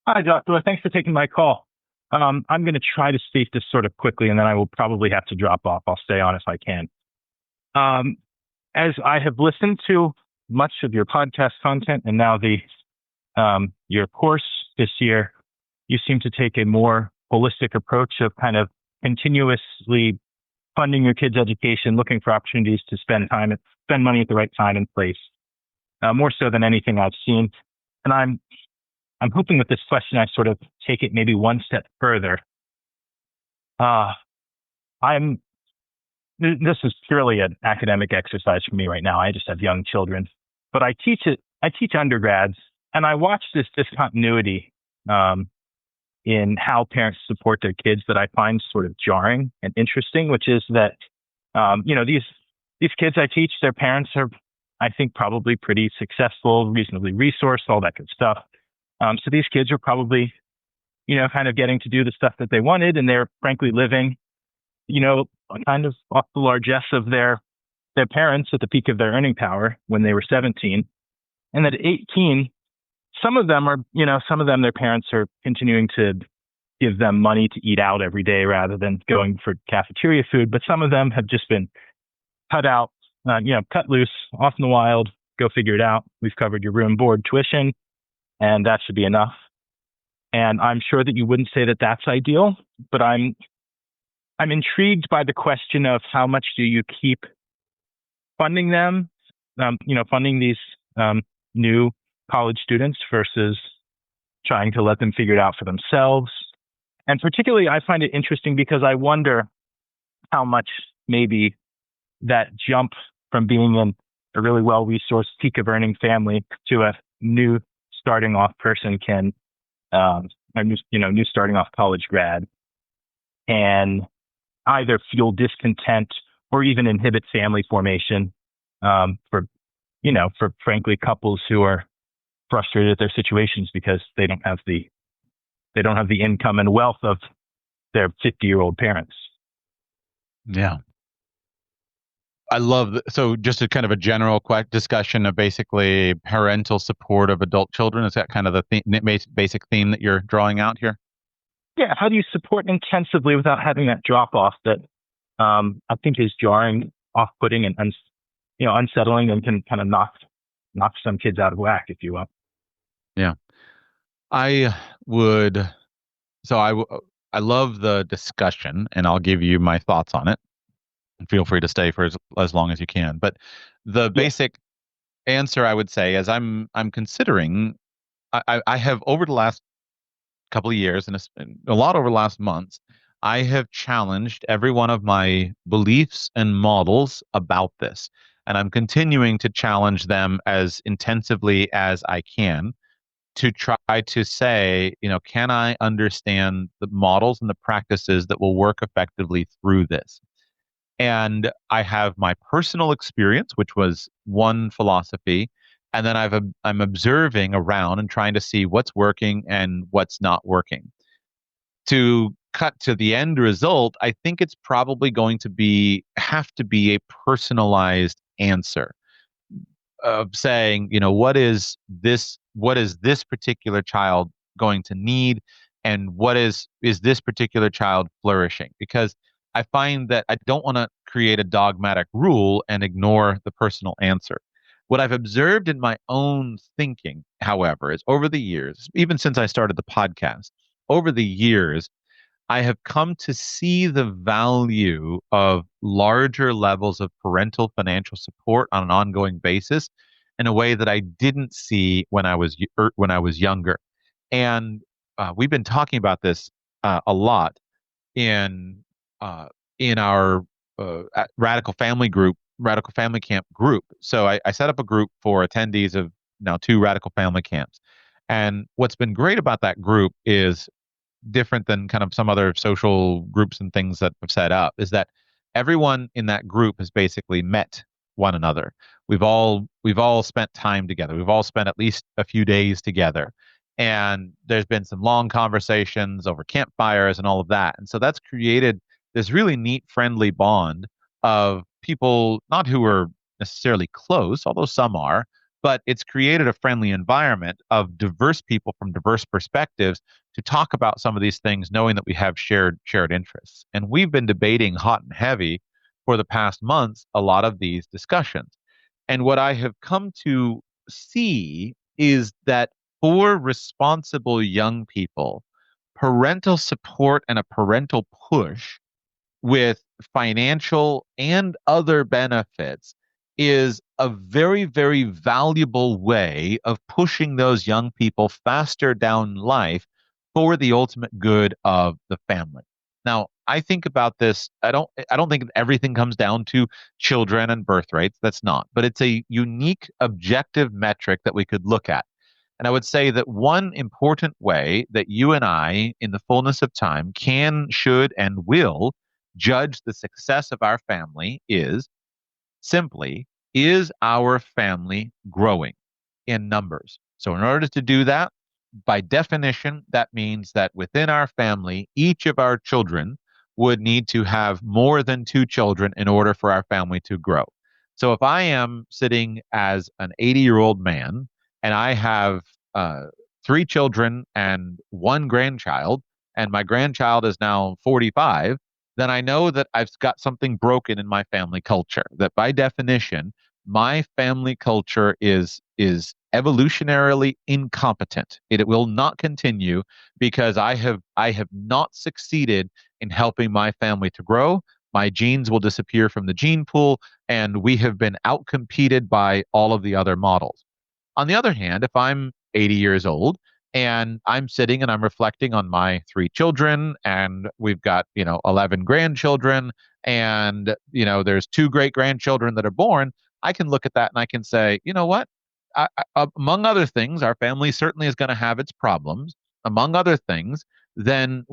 Hi, Joshua. Thanks for taking my call. I'm going to try to state this sort of quickly, and then I will probably have to drop off. I'll stay on if I can. As I have listened to much of your podcast content and now your course this year, you seem to take a more holistic approach of kind of continuously funding your kids' education, looking for opportunities to spend money at the right time and place, more so than anything I've seen. And I'm hoping with this question I sort of take it maybe one step further. This is purely an academic exercise for me right now. I just have young children, but I teach undergrads, and I watch this discontinuity in how parents support their kids that I find sort of jarring and interesting, which is that, these kids I teach, their parents are, I think, probably pretty successful, reasonably resourced, all that good stuff. So these kids are probably, kind of getting to do the stuff that they wanted, and they're frankly living, kind of off the largesse of their parents at the peak of their earning power when they were 17. And at 18, some of them, their parents are continuing to give them money to eat out every day rather than going for cafeteria food. But some of them have just been cut out, cut loose, off in the wild, go figure it out. We've covered your room, board, tuition, and that should be enough. And I'm sure that you wouldn't say that that's ideal, but I'm intrigued by the question of how much do you keep funding them, funding these new college students versus trying to let them figure it out for themselves. And particularly, I find it interesting because I wonder how much maybe that jump from being in a really well-resourced peak of earning family to a new starting off person new starting off college grad, and either fuel discontent or even inhibit family formation for frankly couples who are frustrated at their situations because they don't have the income and wealth of their 50-year-old parents. Yeah. I love so just a kind of a general discussion of basically parental support of adult children. Is that kind of the basic theme that you're drawing out here? Yeah. How do you support intensively without having that drop off that I think is jarring, off-putting, and unsettling, and can kind of knock some kids out of whack, if you will. Yeah. I love the discussion, and I'll give you my thoughts on it. Feel free to stay for as long as you can. But the basic answer I would say is I'm considering, I have over the last couple of years and a lot over the last months, I have challenged every one of my beliefs and models about this. And I'm continuing to challenge them as intensively as I can to try to say, can I understand the models and the practices that will work effectively through this? And I have my personal experience, which was one philosophy, and then I'm observing around and trying to see what's working and what's not working. To cut to the end result, I think it's probably going to have to be a personalized answer of saying, what is this particular child going to need, and what is this particular child flourishing? Because I find that I don't want to create a dogmatic rule and ignore the personal answer. What I've observed in my own thinking, however, is over the years, even since I started the podcast, over the years, I have come to see the value of larger levels of parental financial support on an ongoing basis in a way that I didn't see when I was younger. And we've been talking about this a lot in uh, in our Radical Family Camp group. So I set up a group for attendees of now two Radical Family Camps. And what's been great about that group is different than kind of some other social groups and things that I've set up is that everyone in that group has basically met one another. We've all spent time together. We've all spent at least a few days together. And there's been some long conversations over campfires and all of that. And so that's created this really neat, friendly bond of people, not who are necessarily close, although some are, but it's created a friendly environment of diverse people from diverse perspectives to talk about some of these things, knowing that we have shared interests. And we've been debating hot and heavy for the past months a lot of these discussions. And what I have come to see is that for responsible young people, parental support and a parental push with financial and other benefits is a very, very valuable way of pushing those young people faster down life for the ultimate good of the family. Now, I think about this. I don't think everything comes down to children and birth rates. That's not. But it's a unique objective metric that we could look at. And I would say that one important way that you and I, in the fullness of time, can, should, and will judge the success of our family is simply, is our family growing in numbers? So, in order to do that, by definition, that means that within our family, each of our children would need to have more than two children in order for our family to grow. So, if I am sitting as an 80-year-old man and I have three children and one grandchild, and my grandchild is now 45, then I know that I've got something broken in my family culture. That by definition, my family culture is evolutionarily incompetent. It will not continue because I have not succeeded in helping my family to grow. My genes will disappear from the gene pool, and we have been outcompeted by all of the other models. On the other hand, if I'm 80 years old and I'm sitting and I'm reflecting on my three children, and we've got, 11 grandchildren, and, there's two great grandchildren that are born, I can look at that and I can say, you know what? Among other things, our family certainly is going to have its problems. Among other things, then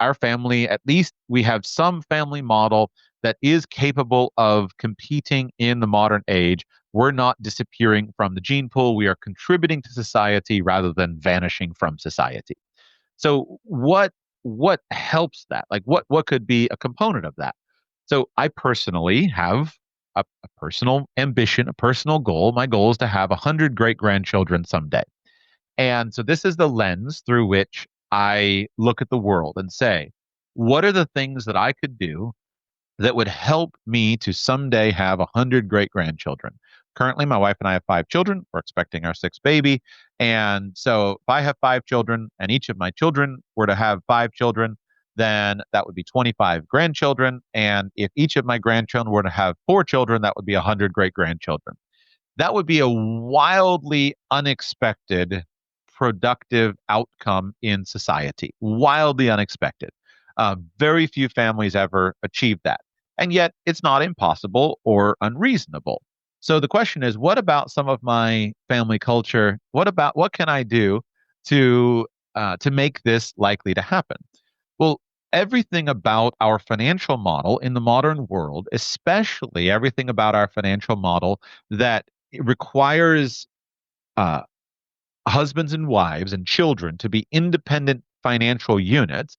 our family, at least we have some family model that is capable of competing in the modern age. We're not disappearing from the gene pool. We are contributing to society rather than vanishing from society. So what helps that? Like what could be a component of that? So I personally have a personal ambition, a personal goal. My goal is to have 100 great grandchildren someday. And so this is the lens through which I look at the world and say, what are the things that I could do that would help me to someday have 100 great grandchildren? Currently, my wife and I have 5 children. We're expecting our 6th baby. And so if I have 5 children and each of my children were to have 5 children, then that would be 25 grandchildren. And if each of my grandchildren were to have 4 children, that would be 100 great grandchildren. That would be a wildly unexpected, productive outcome in society. Wildly unexpected. Very few families ever achieve that. And yet it's not impossible or unreasonable. So the question is, what about some of my family culture? What can I do to make this likely to happen? Well, everything about our financial model in the modern world, especially everything about our financial model that requires husbands and wives and children to be independent financial units,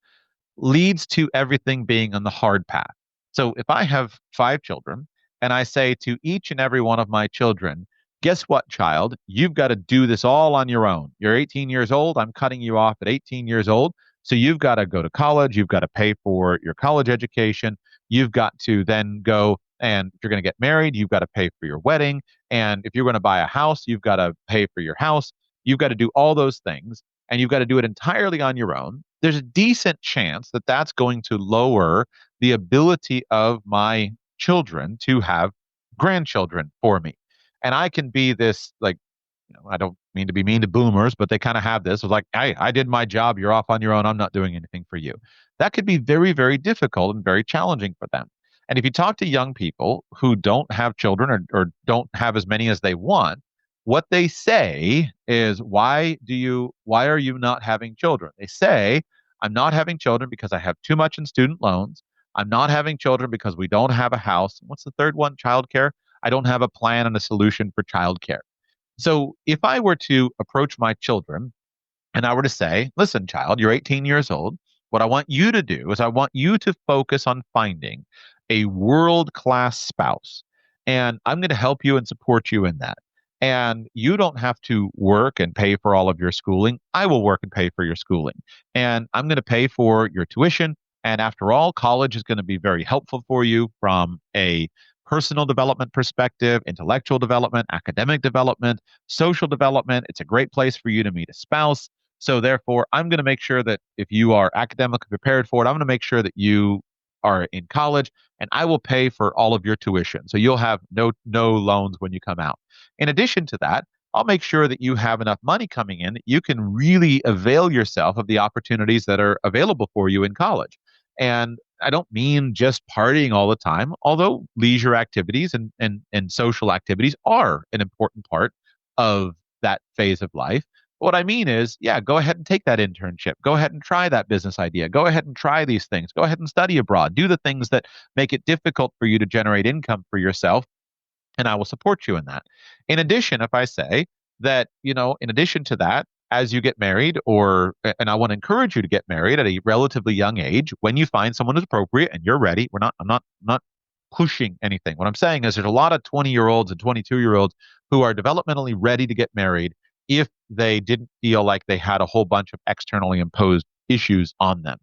leads to everything being on the hard path. So if I have 5 children and I say to each and every one of my children, guess what, child? You've got to do this all on your own. You're 18 years old. I'm cutting you off at 18 years old. So you've got to go to college, you've got to pay for your college education, you've got to then go, and if you're going to get married, you've got to pay for your wedding. And if you're going to buy a house, you've got to pay for your house. You've got to do all those things, and you've got to do it entirely on your own. There's a decent chance that that's going to lower the ability of my children to have grandchildren for me. And I can be this, like, I don't mean to be mean to boomers, but they kind of have this. It's like, I did my job. You're off on your own. I'm not doing anything for you. That could be very, very difficult and very challenging for them. And if you talk to young people who don't have children, or don't have as many as they want, what they say is, why are you not having children? They say, I'm not having children because I have too much in student loans. I'm not having children because we don't have a house. What's the third one? Childcare. I don't have a plan and a solution for childcare. So if I were to approach my children and I were to say, listen, child, you're 18 years old. What I want you to do is I want you to focus on finding a world-class spouse. And I'm going to help you and support you in that. And you don't have to work and pay for all of your schooling. I will work and pay for your schooling. And I'm going to pay for your tuition. And after all, college is going to be very helpful for you from a personal development perspective, intellectual development, academic development, social development. It's a great place for you to meet a spouse. So therefore, I'm going to make sure that if you are academically prepared for it, I'm going to make sure that you are in college, and I will pay for all of your tuition. So you'll have no loans when you come out. In addition to that, I'll make sure that you have enough money coming in that you can really avail yourself of the opportunities that are available for you in college. And I don't mean just partying all the time, although leisure activities and social activities are an important part of that phase of life. What I mean is, yeah, go ahead and take that internship. Go ahead and try that business idea. Go ahead and try these things. Go ahead and study abroad. Do the things that make it difficult for you to generate income for yourself, and I will support you in that. In addition, if I say that, in addition to that, as you get married, and I want to encourage you to get married at a relatively young age, when you find someone who's appropriate and you're ready, I'm not pushing anything. What I'm saying is there's a lot of 20-year-olds and 22-year-olds who are developmentally ready to get married if they didn't feel like they had a whole bunch of externally imposed issues on them.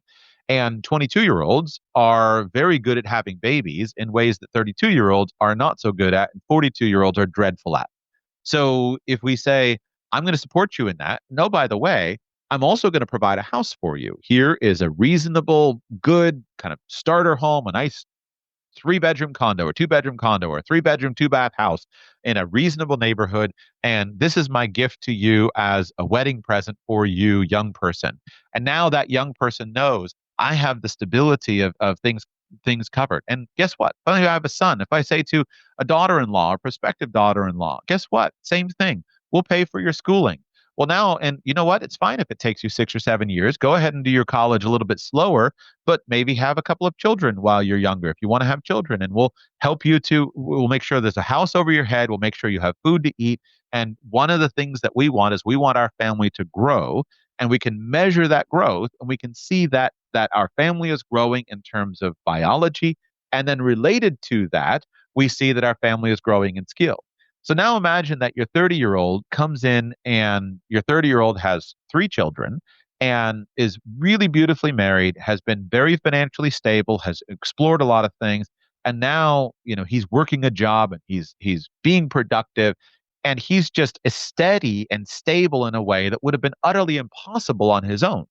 And 22-year-olds are very good at having babies in ways that 32-year-olds are not so good at, and 42-year-olds are dreadful at. So if we say, I'm going to support you in that, no, by the way, I'm also going to provide a house for you. Here is a reasonable, good kind of starter home, a nice 3-bedroom condo or 2-bedroom condo or 3-bedroom, 2-bath house in a reasonable neighborhood. And this is my gift to you as a wedding present for you, young person. And now that young person knows I have the stability of things covered. And guess what? If I have a son, if I say to a daughter-in-law or prospective daughter-in-law, guess what? Same thing. We'll pay for your schooling. Well, now, and you know what? It's fine if it takes you 6 or 7 years. Go ahead and do your college a little bit slower, but maybe have a couple of children while you're younger if you want to have children. And we'll make sure there's a house over your head. We'll make sure you have food to eat. And one of the things that we want is we want our family to grow, and we can measure that growth, and we can see that our family is growing in terms of biology. And then related to that, we see that our family is growing in skill. So now imagine that your 30-year-old comes in, and your 30-year-old has 3 children and is really beautifully married, has been very financially stable, has explored a lot of things. And now, he's working a job, and he's being productive, and he's just steady and stable in a way that would have been utterly impossible on his own.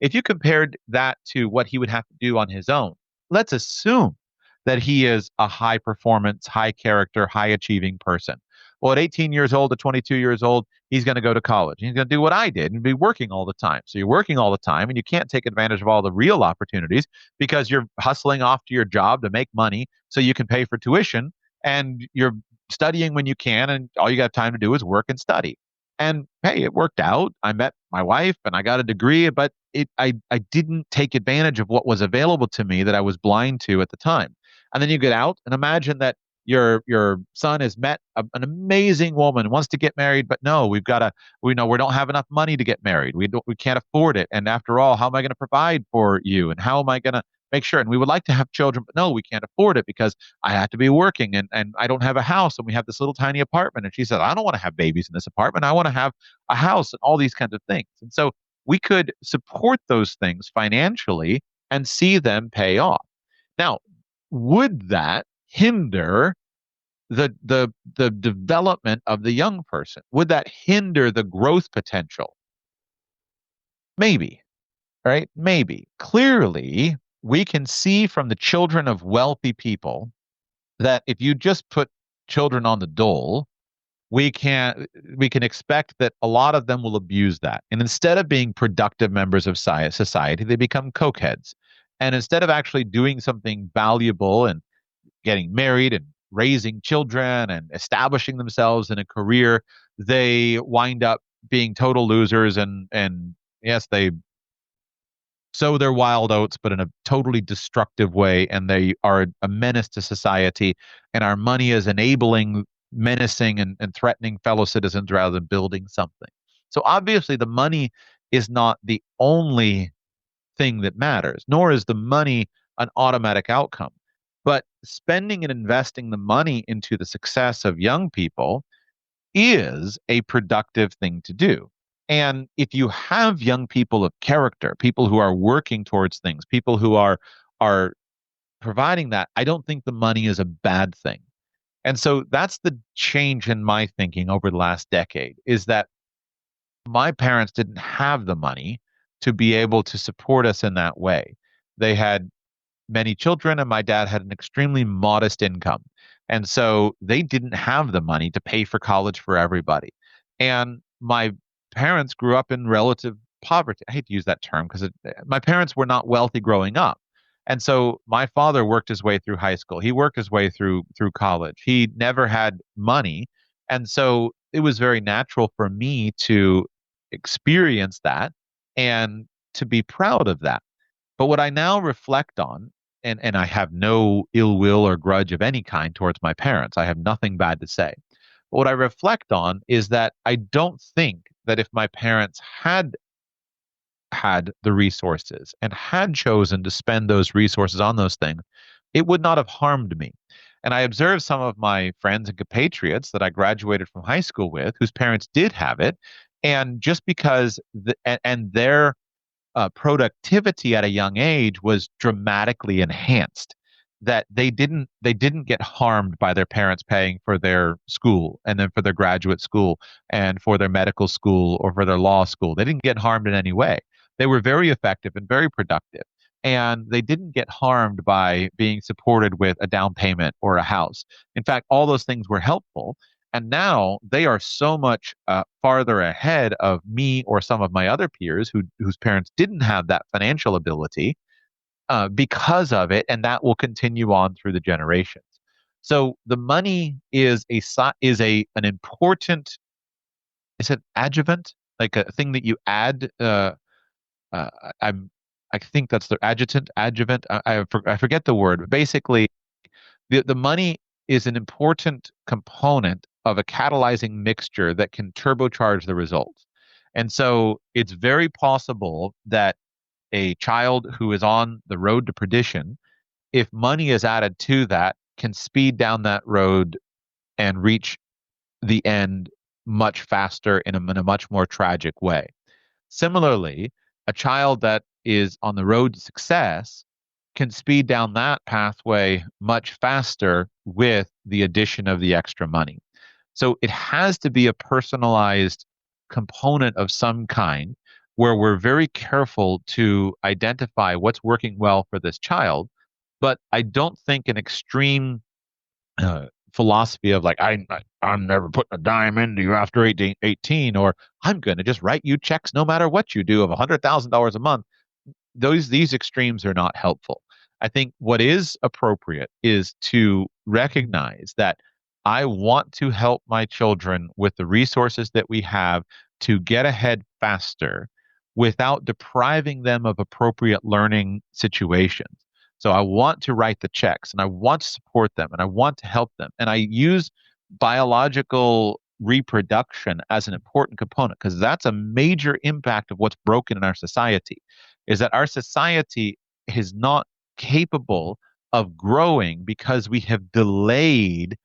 If you compared that to what he would have to do on his own, let's assume that he is a high performance, high character, high achieving person. Well, at 18 years old to 22 years old, he's going to go to college. He's going to do what I did and be working all the time. So you're working all the time, and you can't take advantage of all the real opportunities because you're hustling off to your job to make money so you can pay for tuition, and you're studying when you can, and all you got time to do is work and study. And hey, it worked out. I met my wife and I got a degree, but I didn't take advantage of what was available to me that I was blind to at the time. And then you get out and imagine that your son has met an amazing woman, wants to get married, but no, we don't have enough money to get married. We can't afford it. And after all, how am I going to provide for you? And how am I going to make sure? And we would like to have children, but no, we can't afford it because I have to be working, and I don't have a house, and we have this little tiny apartment. And she said, I don't want to have babies in this apartment. I want to have a house, and all these kinds of things. And so we could support those things financially and see them pay off. Now, would that hinder the development of the young person? Would that hinder the growth potential? Maybe, right? Maybe. Clearly, we can see from the children of wealthy people that if you just put children on the dole, we can expect that a lot of them will abuse that. And instead of being productive members of society, they become cokeheads. And instead of actually doing something valuable and getting married and raising children and establishing themselves in a career, they wind up being total losers and yes, they sow their wild oats, but in a totally destructive way, and they are a menace to society, and our money is enabling menacing and threatening fellow citizens rather than building something. So obviously the money is not the only thing that matters, nor is the money an automatic outcome. But spending and investing the money into the success of young people is a productive thing to do. And if you have young people of character, people who are working towards things, people who are providing that, I don't think the money is a bad thing. And so that's the change in my thinking over the last decade, is that my parents didn't have the money to be able to support us in that way. They had many children, and my dad had an extremely modest income. And so they didn't have the money to pay for college for everybody. And my parents grew up in relative poverty. I hate to use that term because my parents were not wealthy growing up. And so my father worked his way through high school. He worked his way through college. He never had money. And so it was very natural for me to experience that and to be proud of that. But what I now reflect on, and I have no ill will or grudge of any kind towards my parents, I have nothing bad to say. But what I reflect on is that I don't think that if my parents had the resources and had chosen to spend those resources on those things, it would not have harmed me. And I observed some of my friends and compatriots that I graduated from high school with whose parents did have it. And just because their productivity at a young age was dramatically enhanced, that they didn't get harmed by their parents paying for their school and then for their graduate school and for their medical school or for their law school. They didn't get harmed in any way. They were very effective and very productive, and they didn't get harmed by being supported with a down payment or a house. In fact, all those things were helpful. And now they are so much farther ahead of me or some of my other peers whose parents didn't have that financial ability because of it, and that will continue on through the generations. So the money is an important, is it adjuvant, like a thing that you add? I think that's the adjuvant. I forget the word. But basically, the money is an important component of a catalyzing mixture that can turbocharge the results. And so it's very possible that a child who is on the road to perdition, if money is added to that, can speed down that road and reach the end much faster in a much more tragic way. Similarly, a child that is on the road to success can speed down that pathway much faster with the addition of the extra money. So it has to be a personalized component of some kind where we're very careful to identify what's working well for this child. But I don't think an extreme philosophy of like, I'm never putting a dime into you after 18, or I'm going to just write you checks no matter what you do of $100,000 a month. These extremes are not helpful. I think what is appropriate is to recognize that I want to help my children with the resources that we have to get ahead faster without depriving them of appropriate learning situations. So I want to write the checks and I want to support them and I want to help them. And I use biological reproduction as an important component because that's a major impact of what's broken in our society, is that our society is not capable of growing because we have delayed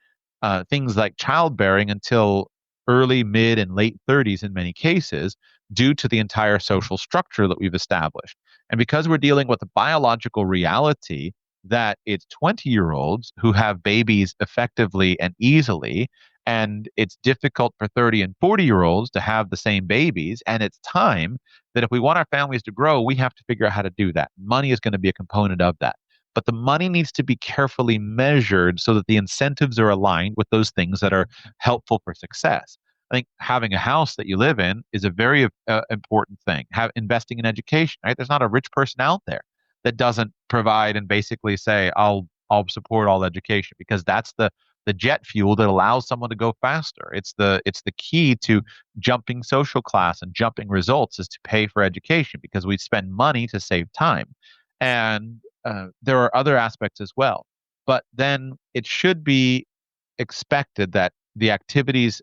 things like childbearing until early, mid, and late 30s in many cases due to the entire social structure that we've established. And because we're dealing with a biological reality that it's 20-year-olds who have babies effectively and easily, and it's difficult for 30 and 40-year-olds to have the same babies, and it's time that if we want our families to grow, we have to figure out how to do that. Money is going to be a component of that. But the money needs to be carefully measured so that the incentives are aligned with those things that are helpful for success. I think having a house that you live in is a very important thing. Investing in education, right? There's not a rich person out there that doesn't provide and basically say, I'll support all education, because that's the jet fuel that allows someone to go faster. It's the key to jumping social class and jumping results is to pay for education, because we spend money to save time. And there are other aspects as well. But then it should be expected that the activities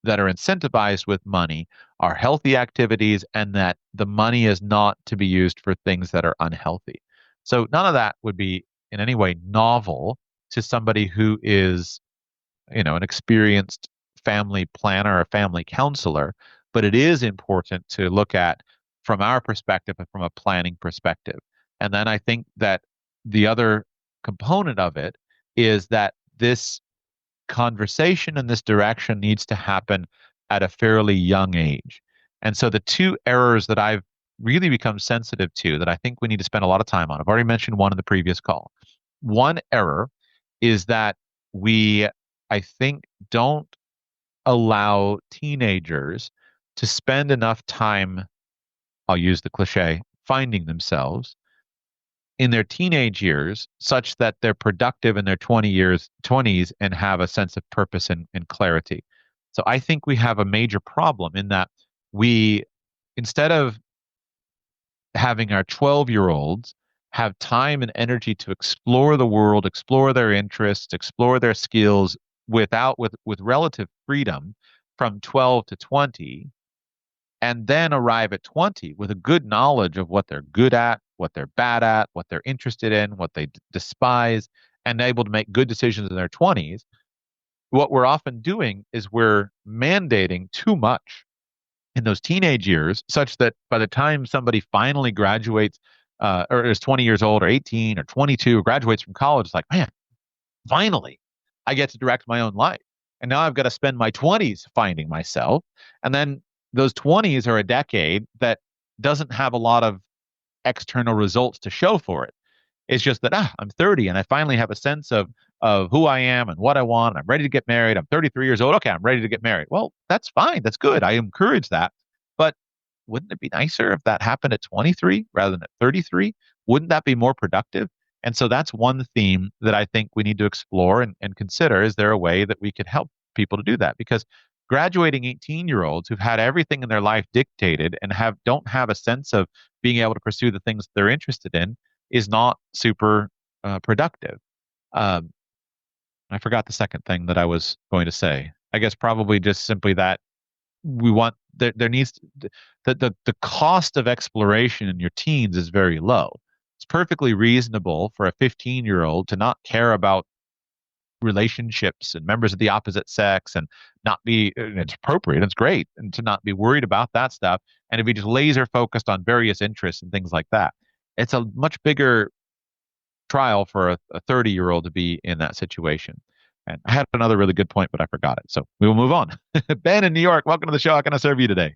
that are incentivized with money are healthy activities, and that the money is not to be used for things that are unhealthy. So none of that would be in any way novel to somebody who is, an experienced family planner or family counselor, but it is important to look at from our perspective and from a planning perspective. And then I think that the other component of it is that this conversation in this direction needs to happen at a fairly young age. And so the two errors that I've really become sensitive to that I think we need to spend a lot of time on, I've already mentioned one in the previous call. One error is that we, I think, don't allow teenagers to spend enough time, I'll use the cliche, finding themselves in their teenage years such that they're productive in their 20s and have a sense of purpose and clarity. So I think we have a major problem in that we, instead of having our 12-year-olds have time and energy to explore the world, explore their interests, explore their skills with relative freedom from 12 to 20, and then arrive at 20 with a good knowledge of what they're good at, what they're bad at, what they're interested in, what they despise, and able to make good decisions in their 20s. What we're often doing is we're mandating too much in those teenage years, such that by the time somebody finally graduates or is 20 years old or 18 or 22 or graduates from college, it's like, man, finally I get to direct my own life. And now I've got to spend my 20s finding myself. And then those 20s are a decade that doesn't have a lot of external results to show for it. It's just that I'm 30 and I finally have a sense of who I am and what I want. I'm ready to get married. I'm 33 years old. Okay, I'm ready to get married. Well, that's fine. That's good. I encourage that. But wouldn't it be nicer if that happened at 23 rather than at 33? Wouldn't that be more productive? And so that's one theme that I think we need to explore and consider. Is there a way that we could help people to do that? Because graduating 18-year-olds who've had everything in their life dictated and don't have a sense of being able to pursue the things they're interested in is not super productive. I forgot the second thing that I was going to say. I guess probably just simply that we want there needs the cost of exploration in your teens is very low. It's perfectly reasonable for a 15-year-old to not care about relationships and members of the opposite sex and not be, and it's appropriate, it's great, and to not be worried about that stuff, and to be just laser focused on various interests and things like that. It's a much bigger trial for a 30-year-old to be in that situation. And I had another really good point, but I forgot it. So we will move on. Ben in New York, welcome to the show. How can I serve you today?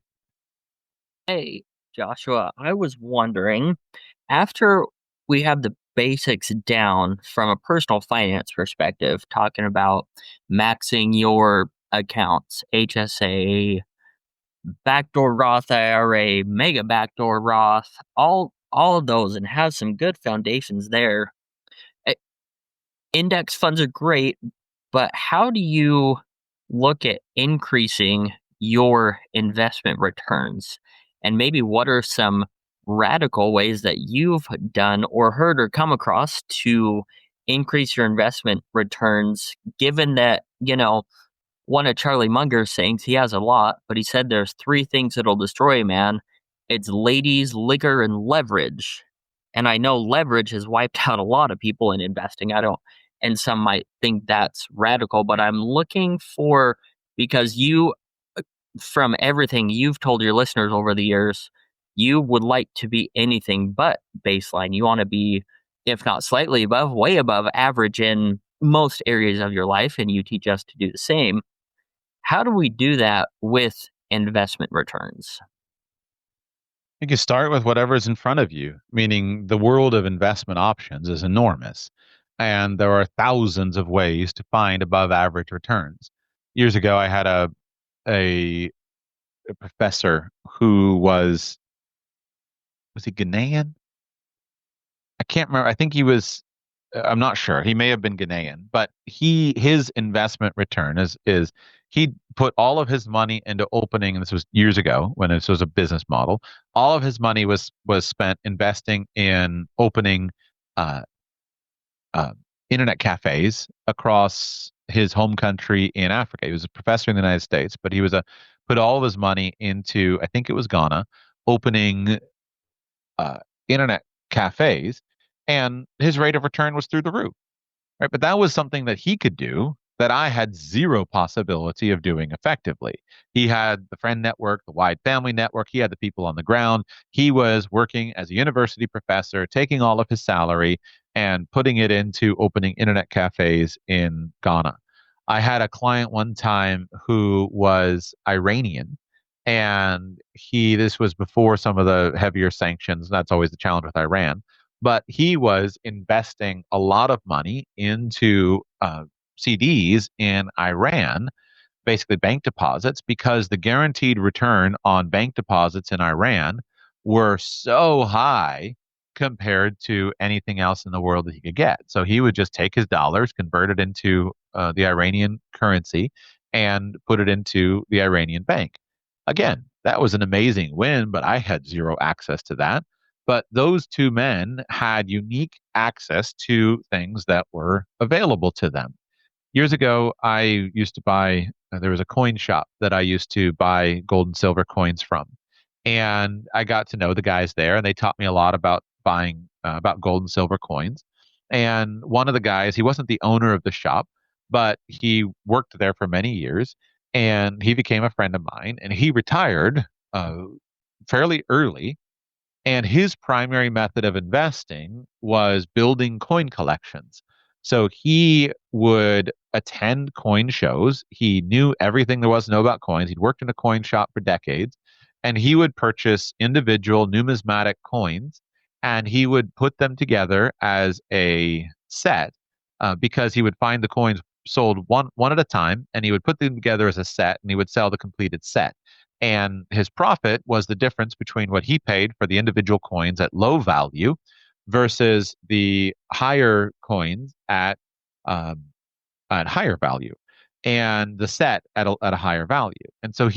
Hey, Joshua, I was wondering, after we have the basics down from a personal finance perspective, talking about maxing your accounts, HSA, backdoor Roth IRA, mega backdoor Roth, all of those, and have some good foundations there. Index funds are great, but how do you look at increasing your investment returns? And maybe what are some radical ways that you've done or heard or come across to increase your investment returns, given that, one of Charlie Munger's sayings, he has a lot, but he said there's 3 things that'll destroy a man. It's ladies, liquor, and leverage. And I know leverage has wiped out a lot of people in investing. And some might think that's radical, but I'm looking for, because you from everything you've told your listeners over the years, you would like to be anything but baseline. You want to be, if not slightly above, way above average in most areas of your life, and you teach us to do the same. How do we do that with investment returns? You can start with whatever's in front of you, meaning the world of investment options is enormous. And there are thousands of ways to find above average returns. Years ago, I had a professor who was he Ghanaian? I can't remember. I think he was, I'm not sure. He may have been Ghanaian, but his investment return is he put all of his money into opening, and this was years ago when this was a business model. All of his money was spent investing in opening uh, uh, internet cafes across his home country in Africa. He was a professor in the United States, but he was put all of his money into, I think it was Ghana, opening uh, internet cafes, and his rate of return was through the roof. Right? But that was something that he could do that I had zero possibility of doing effectively. He had the friend network, the wide family network. He had the people on the ground. He was working as a university professor, taking all of his salary and putting it into opening internet cafes in Ghana. I had a client one time who was Iranian, and this was before some of the heavier sanctions. That's always the challenge with Iran, but he was investing a lot of money into CDs in Iran, basically bank deposits, because the guaranteed return on bank deposits in Iran were so high compared to anything else in the world that he could get. So he would just take his dollars, convert it into the Iranian currency, and put it into the Iranian bank. Again, that was an amazing win, but I had zero access to that. But those two men had unique access to things that were available to them. Years ago, I used to buy, there was a coin shop that I used to buy gold and silver coins from. And I got to know the guys there, and they taught me a lot about buying, about gold and silver coins. And one of the guys, he wasn't the owner of the shop, but he worked there for many years, and he became a friend of mine, and he retired fairly early, and his primary method of investing was building coin collections. So he would attend coin shows. He knew everything there was to know about coins. He'd worked in a coin shop for decades, and he would purchase individual numismatic coins, and he would put them together as a set, because he would find the coins sold one at a time, and he would put them together as a set, and he would sell the completed set. And his profit was the difference between what he paid for the individual coins at low value versus the higher coins at higher value, and the set at a higher value. And so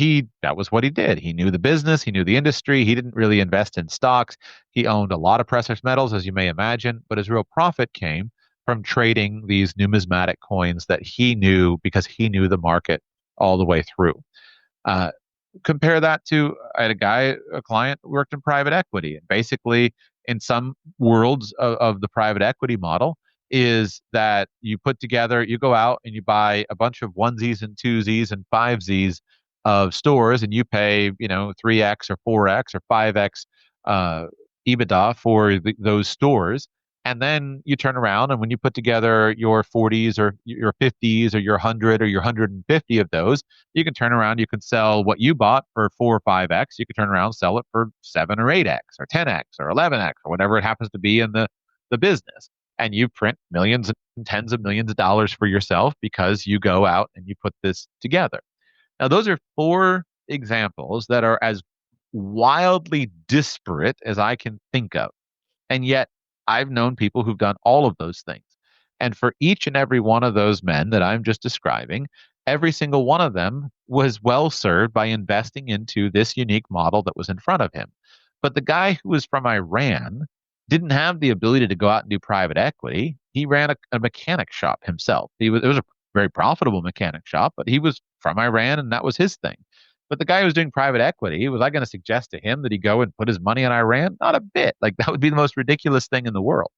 that was what he did. He knew the business, he knew the industry. He didn't really invest in stocks. He owned a lot of precious metals, as you may imagine, but his real profit came from trading these numismatic coins that he knew, because he knew the market all the way through. Uh, Compare that to, I had a client who worked in private equity, and basically in some worlds of the private equity model is that you go out and you buy a bunch of onesies and twosies and fivesies of stores, and you pay 3x or 4x or 5x uh, EBITDA for those stores. And then you turn around, and when you put together your 40s or your 50s or your 100 or your 150 of those, you can turn around, you can sell what you bought for 4 or 5x. You can turn around and sell it for 7 or 8x or 10x or 11x or whatever it happens to be in the business. And you print millions and tens of millions of dollars for yourself because you go out and you put this together. Now, those are 4 examples that are as wildly disparate as I can think of. And yet, I've known people who've done all of those things. And for each and every one of those men that I'm just describing, every single one of them was well served by investing into this unique model that was in front of him. But the guy who was from Iran didn't have the ability to go out and do private equity. He ran a mechanic shop himself. It was a very profitable mechanic shop, but he was from Iran, and that was his thing. But the guy who was doing private equity, was I going to suggest to him that he go and put his money in Iran? Not a bit. Like, that would be the most ridiculous thing in the world.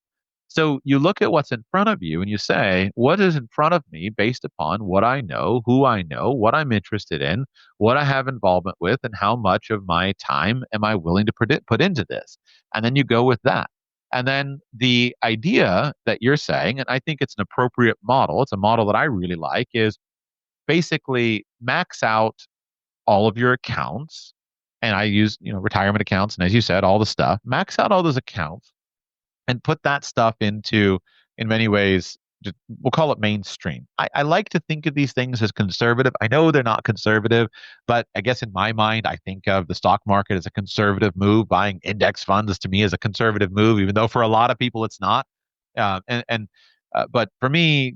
So you look at what's in front of you and you say, what is in front of me based upon what I know, who I know, what I'm interested in, what I have involvement with, and how much of my time am I willing to put into this? And then you go with that. And then the idea that you're saying, and I think it's an appropriate model, it's a model that I really like, is basically max out all of your accounts. And I use, retirement accounts. And as you said, all the stuff, max out all those accounts and put that stuff into, in many ways, we'll call it mainstream. I like to think of these things as conservative. I know they're not conservative, but I guess in my mind, I think of the stock market as a conservative move. Buying index funds to me is a conservative move, even though for a lot of people it's not. But for me,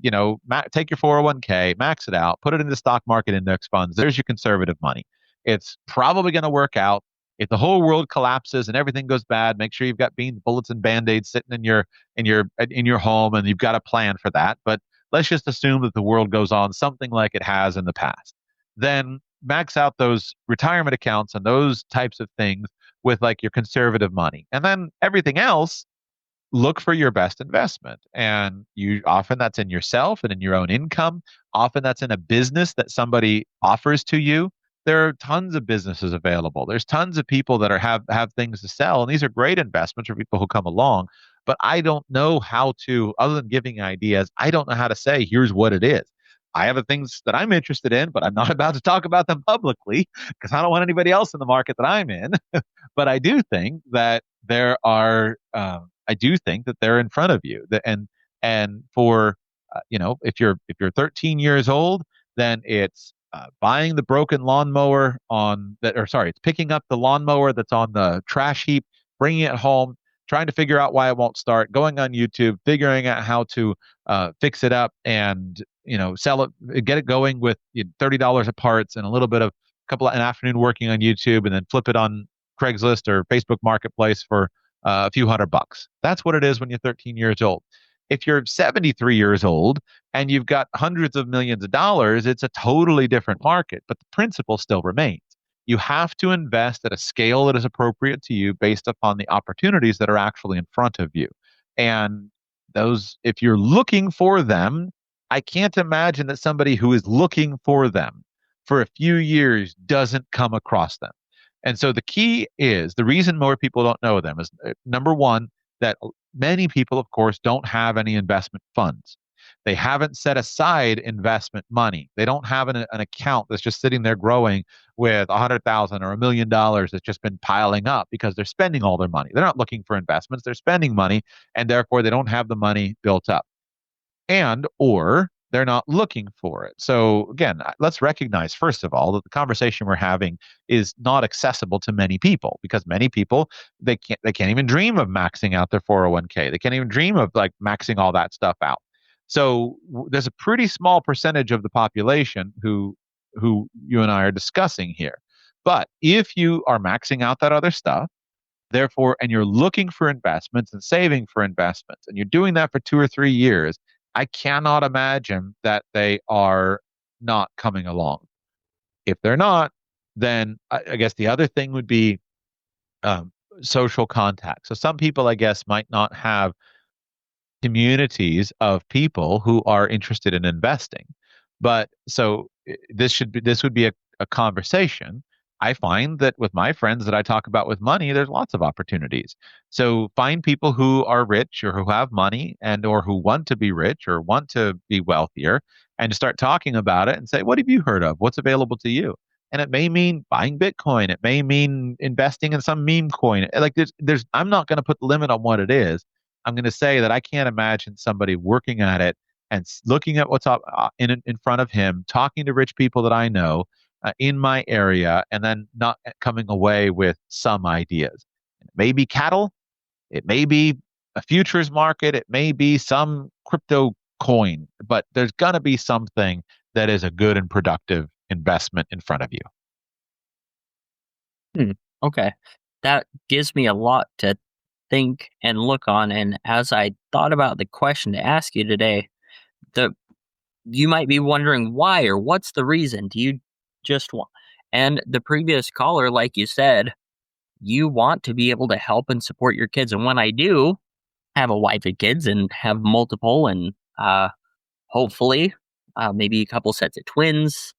take your 401k, max it out, put it into stock market index funds. There's your conservative money. It's probably going to work out. If the whole world collapses and everything goes bad, make sure you've got beans, bullets, and band-aids sitting in your home, and you've got a plan for that. But let's just assume that the world goes on something like it has in the past. Then max out those retirement accounts and those types of things with like your conservative money. And then everything else, look for your best investment. And often that's in yourself and in your own income. Often that's in a business that somebody offers to you. There are tons of businesses available. There's tons of people that have things to sell, and these are great investments for people who come along. But I don't know how to, other than giving ideas, I don't know how to say, here's what it is. I have the things that I'm interested in, but I'm not about to talk about them publicly because I don't want anybody else in the market that I'm in. But I do think that I do think that they're in front of you. And for if you're 13 years old, then it's buying the broken lawnmower it's picking up the lawnmower that's on the trash heap, bringing it home, trying to figure out why it won't start, going on YouTube, figuring out how to fix it up and sell it, get it going with $30 of parts and a little bit of an afternoon working on YouTube, and then flip it on Craigslist or Facebook Marketplace for a few $100. That's what it is when you're 13 years old. If you're 73 years old and you've got hundreds of millions of dollars, it's a totally different market, but the principle still remains. You have to invest at a scale that is appropriate to you based upon the opportunities that are actually in front of you. And those, if you're looking for them, I can't imagine that somebody who is looking for them for a few years doesn't come across them. And so the key is, the reason more people don't know them is, number one, that many people, of course, don't have any investment funds. They haven't set aside investment money. They don't have an account that's just sitting there growing with $100,000 or $1 million that's just been piling up because they're spending all their money. They're not looking for investments. They're spending money, and therefore they don't have the money built up. Or they're not looking for it. So again, let's recognize, first of all, that the conversation we're having is not accessible to many people, because many people, they can't even dream of maxing out their 401k. They can't even dream of like maxing all that stuff out. So there's a pretty small percentage of the population who you and I are discussing here. But if you are maxing out that other stuff, therefore, and you're looking for investments and saving for investments, and you're doing that for 2 or 3 years, I cannot imagine that they are not coming along. If they're not, then I guess the other thing would be social contact. So some people, I guess, might not have communities of people who are interested in investing. But so this would be a conversation. I find that with my friends that I talk about with money, there's lots of opportunities. So find people who are rich or who have money or who want to be rich or want to be wealthier, and start talking about it and say, what have you heard of? What's available to you? And it may mean buying Bitcoin. It may mean investing in some meme coin. Like I'm not going to put the limit on what it is. I'm going to say that I can't imagine somebody working at it and looking at what's up in front of him, talking to rich people that I know in my area, and then not coming away with some ideas. It may be cattle, it may be a futures market, it may be some crypto coin, but there's going to be something that is a good and productive investment in front of you. Okay. That gives me a lot to think and look on. And as I thought about the question to ask you today, you might be wondering why, or what's the reason? Do you just want? And the previous caller, like you said, you want to be able to help and support your kids. And when I do, have a wife and kids and have multiple and hopefully maybe a couple sets of twins.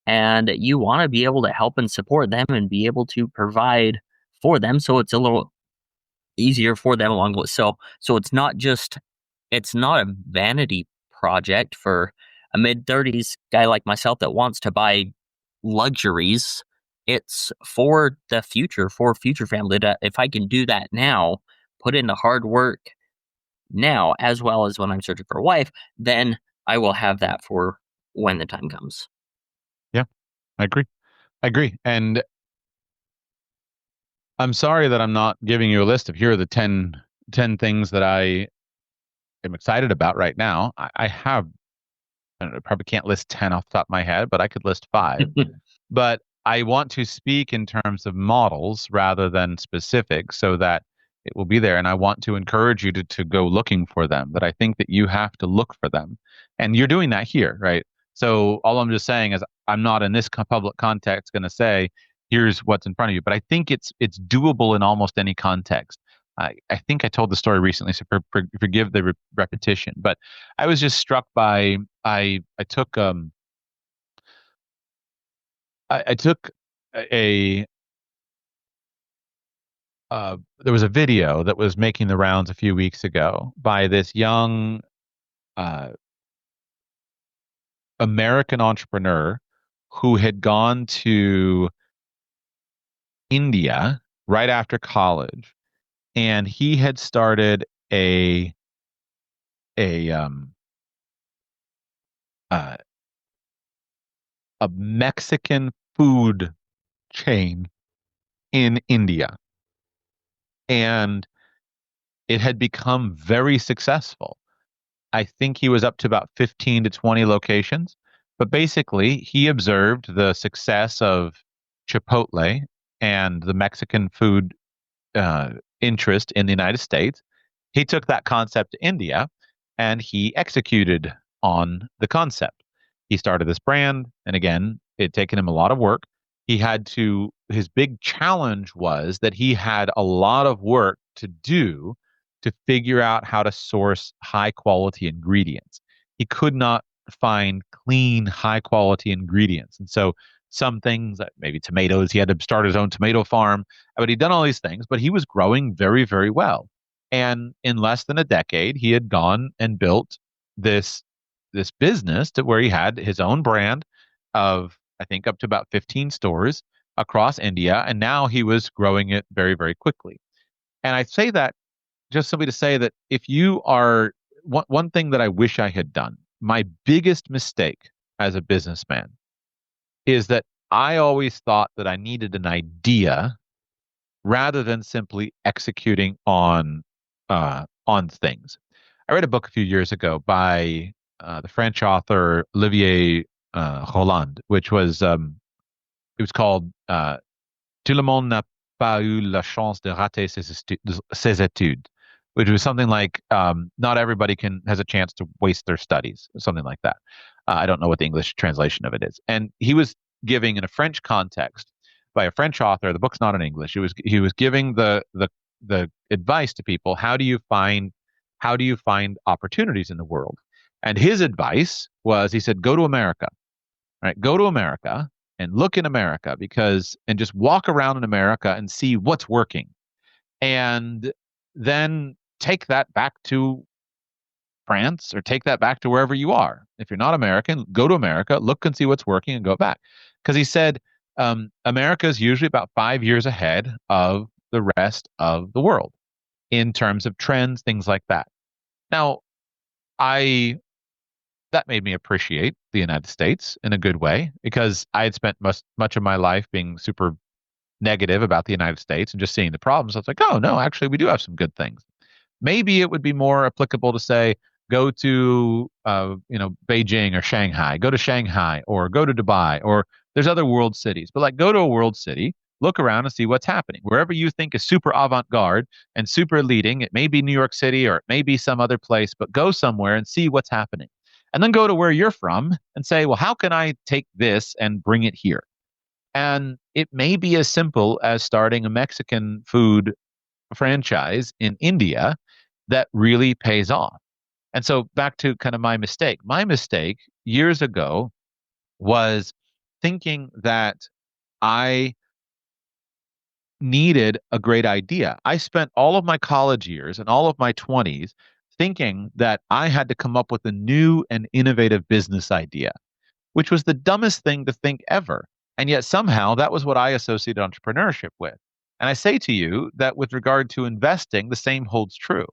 And you want to be able to help and support them and be able to provide for them so it's a little easier for them along the way. So it's not a vanity project for a mid-30s guy like myself that wants to buy luxuries. It's for the future, for future family. That if I can do that now, put in the hard work now, as well as when I'm searching for a wife, then I will have that for when the time comes. Yeah, I agree. And I'm sorry that I'm not giving you a list of here are the 10 things that I am excited about right now. I have, I don't know, probably can't list 10 off the top of my head, but I could list 5. But I want to speak in terms of models rather than specifics so that it will be there. And I want to encourage you to go looking for them. But I think that you have to look for them. And you're doing that here, right? So all I'm just saying is I'm not in this public context going to say, here's what's in front of you. But I think it's doable in almost any context. I think I told the story recently, so forgive the repetition. But I was just struck by I took I took a there was a video that was making the rounds a few weeks ago by this young American entrepreneur who had gone to India right after college, and he had started a Mexican food chain in India. And it had become very successful. I think he was up to about 15 to 20 locations. But basically, he observed the success of Chipotle and the Mexican food interest in the United States. He took that concept to India and he executed on the concept. He started this brand, and again, it had taken him a lot of work. His big challenge was that he had a lot of work to do to figure out how to source high quality ingredients. He could not find clean, high quality ingredients. And so some things, like maybe tomatoes, he had to start his own tomato farm, but he'd done all these things, but he was growing very, very well. And in less than a decade, he had gone and built this business to where he had his own brand of, I think, up to about 15 stores across India. And now he was growing it very, very quickly. And I say that just simply to say that if you are, one thing that I wish I had done, my biggest mistake as a businessman is that I always thought that I needed an idea rather than simply executing on things. I read a book a few years ago by the French author Olivier Roland, which was it was called Tout le monde n'a pas eu la chance de rater ses études, which was something like not everybody has a chance to waste their studies, something like that. I don't know what the English translation of it is. And he was giving in a French context by a French author. The book's not in English. He was giving the advice to people. How do you find opportunities in the world? And his advice was, he said, go to America, right? Go to America and look in America and just walk around in America and see what's working. And then take that back to France or take that back to wherever you are. If you're not American, go to America, look and see what's working and go back. Because he said, America is usually about 5 years ahead of the rest of the world in terms of trends, things like that. Now, that made me appreciate the United States in a good way, because I had spent much of my life being super negative about the United States and just seeing the problems. I was like, oh no, actually we do have some good things. Maybe it would be more applicable to say, go to Beijing or Shanghai, go to Shanghai or go to Dubai, or there's other world cities, but like go to a world city, look around and see what's happening. Wherever you think is super avant-garde and super leading, it may be New York City or it may be some other place, but go somewhere and see what's happening. And then go to where you're from and say, well, how can I take this and bring it here? And it may be as simple as starting a Mexican food franchise in India that really pays off. And so back to kind of my mistake. My mistake years ago was thinking that I needed a great idea. I spent all of my college years and all of my 20s thinking that I had to come up with a new and innovative business idea, which was the dumbest thing to think ever. And yet somehow that was what I associated entrepreneurship with. And I say to you that with regard to investing, the same holds true.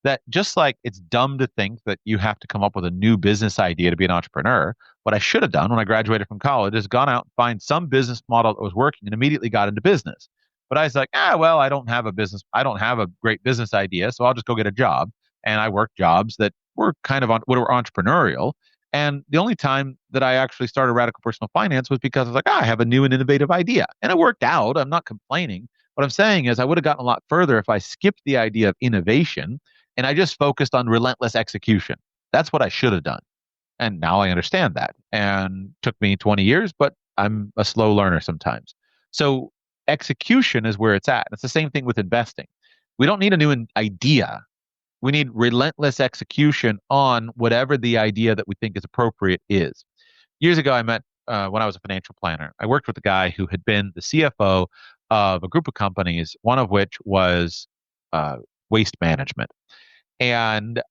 That just like it's dumb to think that you have to come up with a new business idea to be an entrepreneur, what I should have done when I graduated from college is gone out and find some business model that was working and immediately got into business. But I was like, well, I don't have a business. I don't have a great business idea, so I'll just go get a job. And I worked jobs that were kind of were entrepreneurial. And the only time that I actually started radical personal finance was because I was like, I have a new and innovative idea. And it worked out. I'm not complaining. What I'm saying is I would have gotten a lot further if I skipped the idea of innovation and I just focused on relentless execution. That's what I should have done. And now I understand that. And took me 20 years, but I'm a slow learner sometimes. So execution is where it's at. It's the same thing with investing. We don't need a new idea. We need relentless execution on whatever the idea that we think is appropriate is. Years ago, I met, when I was a financial planner, I worked with a guy who had been the CFO of a group of companies, one of which was waste management. And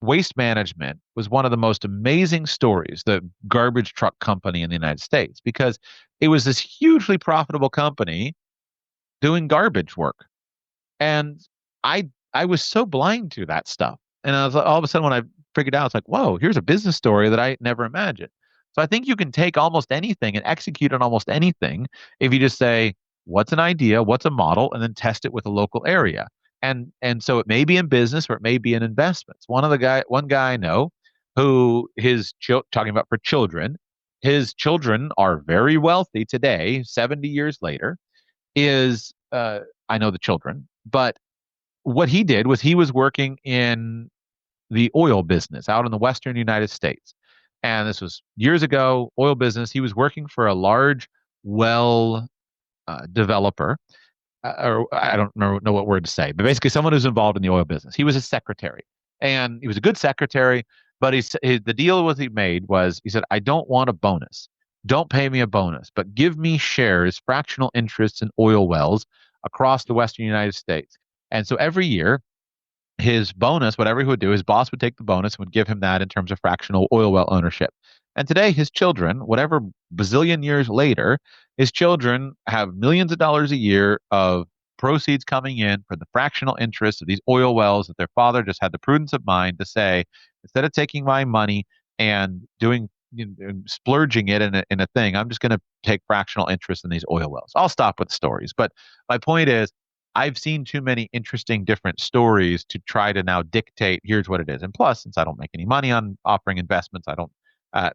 waste management was one of the most amazing stories, the garbage truck company in the United States, because it was this hugely profitable company doing garbage work. And I was so blind to that stuff. And I was all of a sudden when I figured out, it's like, whoa, here's a business story that I never imagined. So I think you can take almost anything and execute on almost anything if you just say, what's an idea, what's a model, and then test it with a local area. And so it may be in business or it may be in investments. One guy I know who talking about for children, his children are very wealthy today, 70 years later, I know the children, but what he did was he was working in the oil business out in the Western United States. And this was years ago, oil business. He was working for a large well developer, or I don't know what word to say, but basically someone who's involved in the oil business. He was a secretary, and he was a good secretary. But the deal he made was he said, I don't want a bonus. Don't pay me a bonus, but give me shares, fractional interests in oil wells across the Western United States. And so every year, his bonus, whatever he would do, his boss would take the bonus and would give him that in terms of fractional oil well ownership. And today, his children, whatever bazillion years later, his children have millions of dollars a year of proceeds coming in for the fractional interest of these oil wells that their father just had the prudence of mind to say, instead of taking my money and doing splurging it in a thing, I'm just going to take fractional interest in these oil wells. I'll stop with stories. But my point is, I've seen too many interesting different stories to try to now dictate, here's what it is. And plus, since I don't make any money on offering investments, I don't, I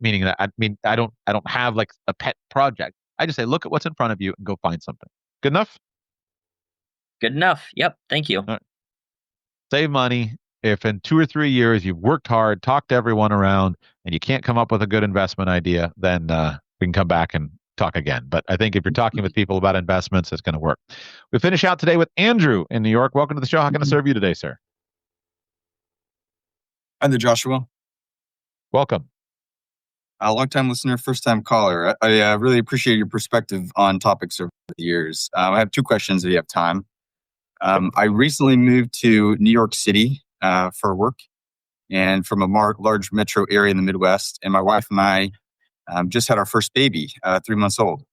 don't have like a pet project. I just say, look at what's in front of you and go find something. Good enough? Good enough. Yep. Thank you. Right. Save money. If in 2 or 3 years you've worked hard, talked to everyone around, and you can't come up with a good investment idea, then we can come back and talk again. But I think if you're talking with people about investments, it's going to work. We finish out today with Andrew in New York. Welcome to the show. How can I serve you today, sir? Hi there, Joshua. Welcome. A long-time listener, first-time caller. I really appreciate your perspective on topics over the years. I have 2 questions if you have time. I recently moved to New York City for work and from a large metro area in the Midwest. And my wife and I just had our first baby, 3 months old.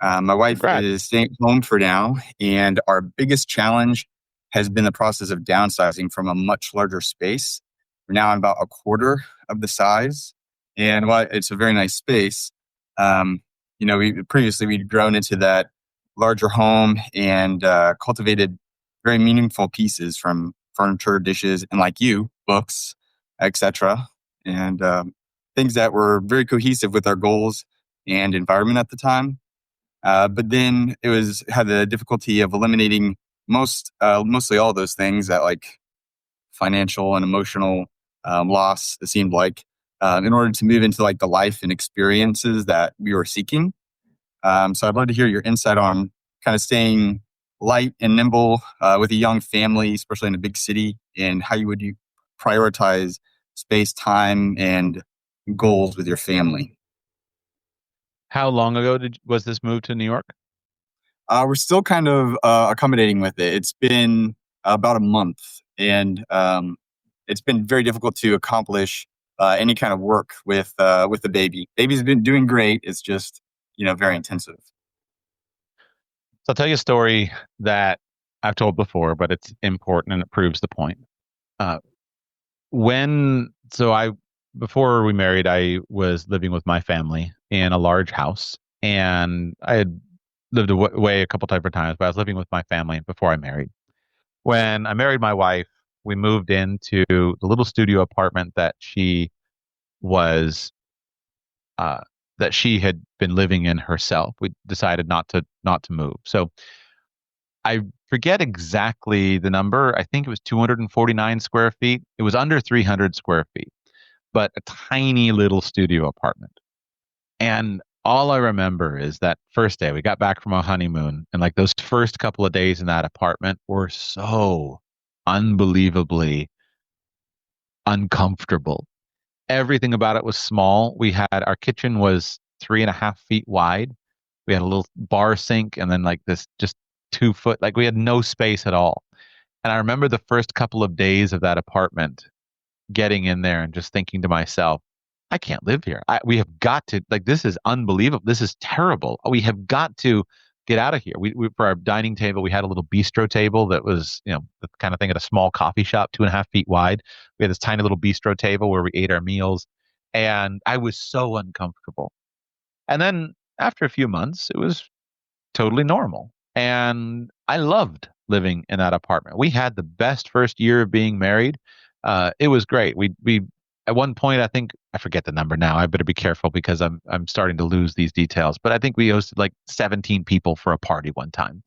My wife is staying home for now, and our biggest challenge has been the process of downsizing from a much larger space. We're now in about a quarter of the size, and while it's a very nice space, we'd grown into that larger home and cultivated very meaningful pieces from furniture, dishes, and like you, books, etc. And things that were very cohesive with our goals and environment at the time. But then it had the difficulty of eliminating mostly all those things that like financial and emotional loss, it seemed like, in order to move into like the life and experiences that we were seeking. So I'd love to hear your insight on kind of staying light and nimble with a young family, especially in a big city, and how would you prioritize space, time, and goals with your family? How long ago was this move to New York? We're still kind of accommodating with it. It's been about a month, and it's been very difficult to accomplish any kind of work with the baby. Baby's been doing great. It's just very intensive. So I'll tell you a story that I've told before, but it's important and it proves the point. Uh, before we married, I was living with my family in a large house, and I had lived away a couple different times, but I was living with my family before I married. When I married my wife, we moved into the little studio apartment was uh, that she had been living in herself. We decided not to move. So I forget exactly the number. I think it was 249 square feet. It was under 300 square feet, but a tiny little studio apartment. And all I remember is that first day we got back from our honeymoon, and like those first couple of days in that apartment were so unbelievably uncomfortable. Everything about it was small. Our kitchen was 3.5 feet wide. We had a little bar sink and then like this just 2 foot, like we had no space at all. And I remember the first couple of days of that apartment getting in there and just thinking to myself, I can't live here. We have got to, like, this is unbelievable. This is terrible. We have got to get out of here. For our dining table, we had a little bistro table that was, the kind of thing at a small coffee shop, 2.5 feet wide. We had this tiny little bistro table where we ate our meals. And I was so uncomfortable. And then after a few months, it was totally normal. And I loved living in that apartment. We had the best first year of being married. It was great. We at one point, I think, I forget the number now. I better be careful because I'm starting to lose these details. But I think we hosted like 17 people for a party one time,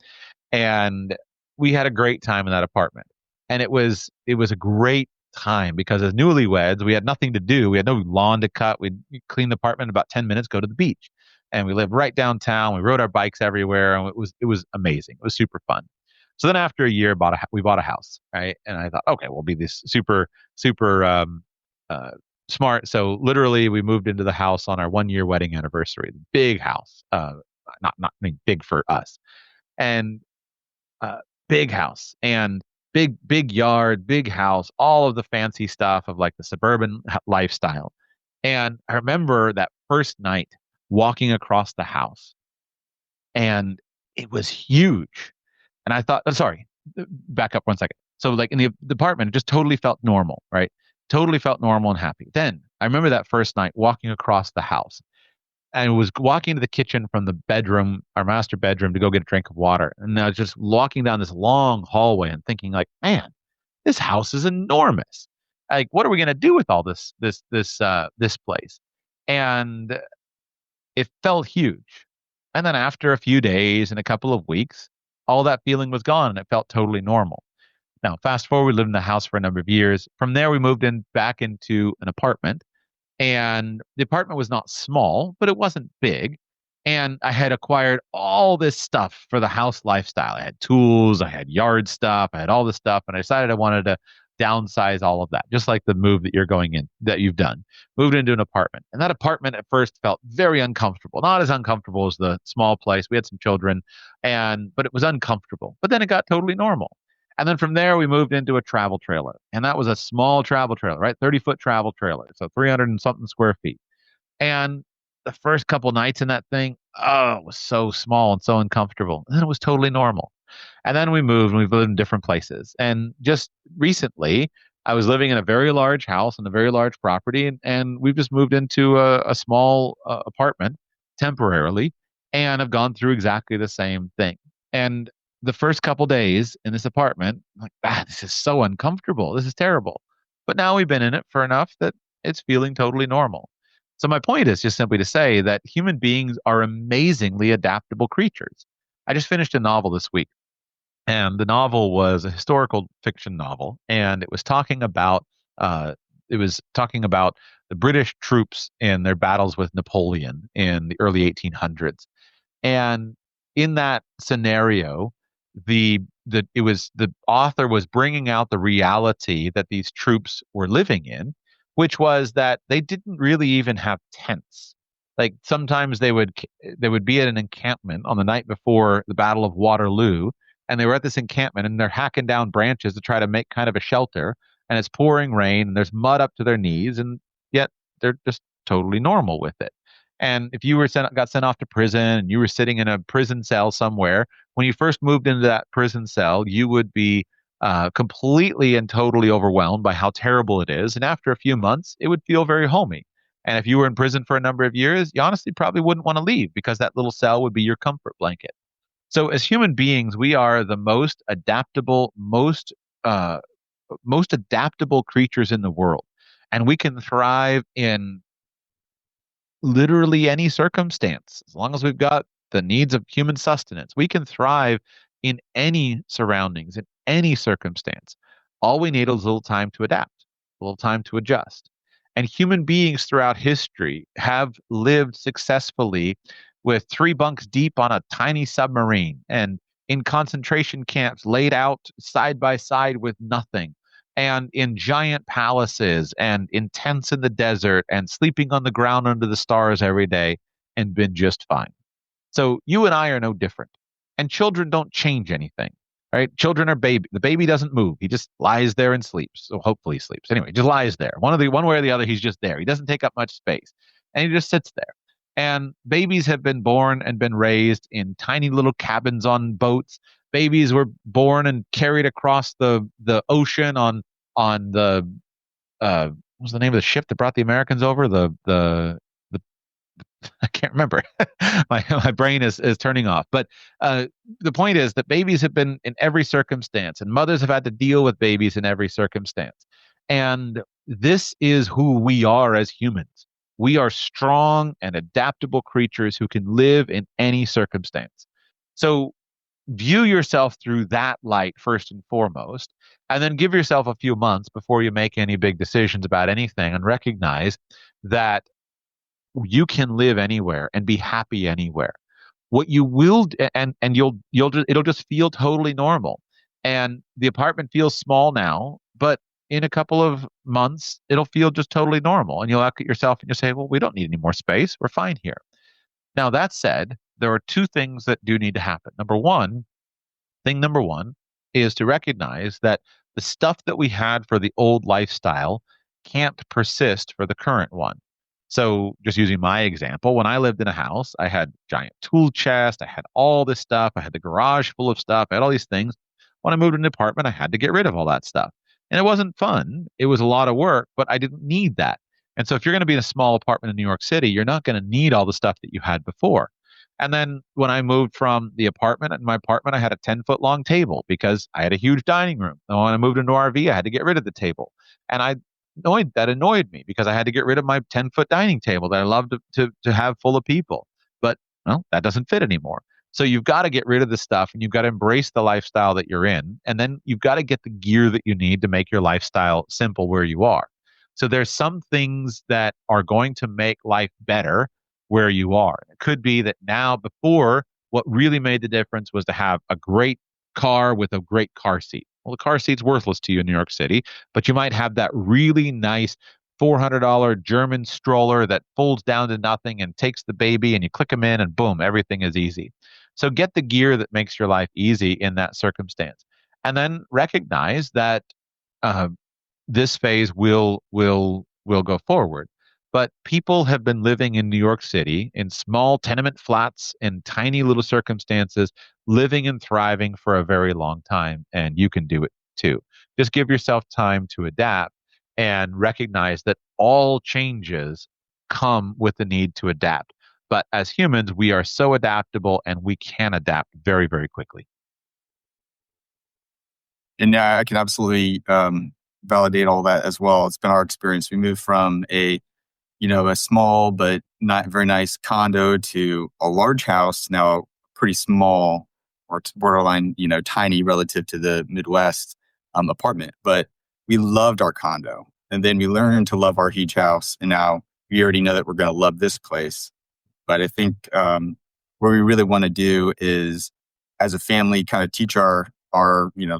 and we had a great time in that apartment. And it was a great time because as newlyweds, we had nothing to do. We had no lawn to cut. We'd clean the apartment in about 10 minutes, go to the beach, and we lived right downtown. We rode our bikes everywhere, and it was amazing. It was super fun. So then after a year, we bought a house, right? And I thought, okay, we'll be this super smart. So literally, we moved into the house on our 1 year wedding anniversary. Big house, not I mean, big for us, and big house and big yard, big house, all of the fancy stuff of like the suburban lifestyle. And I remember that first night walking across the house, and it was huge. And I thought, sorry, back up 1 second. So like in the apartment, it just totally felt normal, right? Totally felt normal and happy. Then I remember that first night walking across the house and was walking to the kitchen from the bedroom, our master bedroom, to go get a drink of water. And I was just walking down this long hallway and thinking like, man, this house is enormous. Like, what are we going to do with all this place? And it felt huge. And then after a few days and a couple of weeks, all that feeling was gone and it felt totally normal. Now, fast forward, we lived in the house for a number of years. From there, we moved back into an apartment. And the apartment was not small, but it wasn't big. And I had acquired all this stuff for the house lifestyle. I had tools, I had yard stuff, I had all this stuff. And I decided I wanted to downsize all of that, just like the move that you've done. Moved into an apartment. And that apartment at first felt very uncomfortable. Not as uncomfortable as the small place. We had some children, but it was uncomfortable. But then it got totally normal. And then from there, we moved into a travel trailer. And that was a small travel trailer, right? 30-foot travel trailer. So 300 and something square feet. And the first couple nights in that thing, oh, it was so small and so uncomfortable. And then it was totally normal. And then we moved and we've lived in different places. And just recently, I was living in a very large house and a very large property. And we've just moved into a small apartment temporarily and have gone through exactly the same thing. And the first couple days in this apartment, I'm like, this is so uncomfortable. This is terrible. But now we've been in it for enough that it's feeling totally normal. So my point is just simply to say that human beings are amazingly adaptable creatures. I just finished a novel this week, and the novel was a historical fiction novel, and it was talking about the British troops in their battles with Napoleon in the early 1800s. And in that scenario, the author was bringing out the reality that these troops were living in, which was that they didn't really even have tents. Like sometimes they would be at an encampment on the night before the Battle of Waterloo, and they were at this encampment and they're hacking down branches to try to make kind of a shelter, and it's pouring rain and there's mud up to their knees, and yet they're just totally normal with it. And if you got sent off to prison and you were sitting in a prison cell somewhere, when you first moved into that prison cell, you would be completely and totally overwhelmed by how terrible it is. And after a few months, it would feel very homey. And if you were in prison for a number of years, you honestly probably wouldn't want to leave because that little cell would be your comfort blanket. So as human beings, we are the uh, most adaptable creatures in the world, and we can thrive in literally any circumstance. As long as we've got the needs of human sustenance, we can thrive in any surroundings, in any circumstance. All we need is a little time to adapt, a little time to adjust. And human beings throughout history have lived successfully with 3 bunks deep on a tiny submarine and in concentration camps laid out side by side with nothing, and in giant palaces and in tents in the desert and sleeping on the ground under the stars every day and been just fine. So you and I are no different. And children don't change anything, right? Children are baby. The baby doesn't move. He just lies there and sleeps. So hopefully he sleeps. Anyway, just lies there. One way or the other, he's just there. He doesn't take up much space. And he just sits there. And babies have been born and been raised in tiny little cabins on boats. Babies were born and carried across the ocean on the what was the name of the ship that brought the Americans over? The I can't remember. My brain is turning off. But the point is that babies have been in every circumstance, and mothers have had to deal with babies in every circumstance. And this is who we are as humans. We are strong and adaptable creatures who can live in any circumstance. So view yourself through that light first and foremost, and then give yourself a few months before you make any big decisions about anything, and recognize that you can live anywhere and be happy anywhere. What you will and it'll just feel totally normal. And the apartment feels small now, but in a couple of months it'll feel just totally normal, and you'll look at yourself and you'll say, well, we don't need any more space, we're fine here. Now that said, there are two things that do need to happen. Thing number one is to recognize that the stuff that we had for the old lifestyle can't persist for the current one. So just using my example, when I lived in a house, I had giant tool chest, I had all this stuff, I had the garage full of stuff, I had all these things. When I moved to an apartment, I had to get rid of all that stuff. And it wasn't fun. It was a lot of work, but I didn't need that. And so if you're going to be in a small apartment in New York City, you're not going to need all the stuff that you had before. And then when I moved from the apartment, in my apartment, I had a 10-foot long table because I had a huge dining room. And when I moved into RV, I had to get rid of the table. And that annoyed me because I had to get rid of my 10-foot dining table that I loved to have full of people. But well, that doesn't fit anymore. So you've got to get rid of the stuff, and you've got to embrace the lifestyle that you're in. And then you've got to get the gear that you need to make your lifestyle simple where you are. So there's some things that are going to make life better where you are. It could be that now, before, what really made the difference was to have a great car with a great car seat. Well, the car seat's worthless to you in New York City, but you might have that really nice $400 German stroller that folds down to nothing and takes the baby, and you click them in and boom, everything is easy. So get the gear that makes your life easy in that circumstance. And then recognize that this phase will go forward. But people have been living in New York City in small tenement flats in tiny little circumstances, living and thriving for a very long time, and you can do it too. Just give yourself time to adapt and recognize that all changes come with the need to adapt. But as humans, we are so adaptable, and we can adapt very, very quickly. And yeah, I can absolutely validate all that as well. It's been our experience. We moved from a small but not very nice condo to a large house, now pretty small, or it's borderline, tiny relative to the Midwest apartment. But we loved our condo. And then we learned to love our huge house. And now we already know that we're going to love this place. But I think what we really want to do is, as a family kind of teach our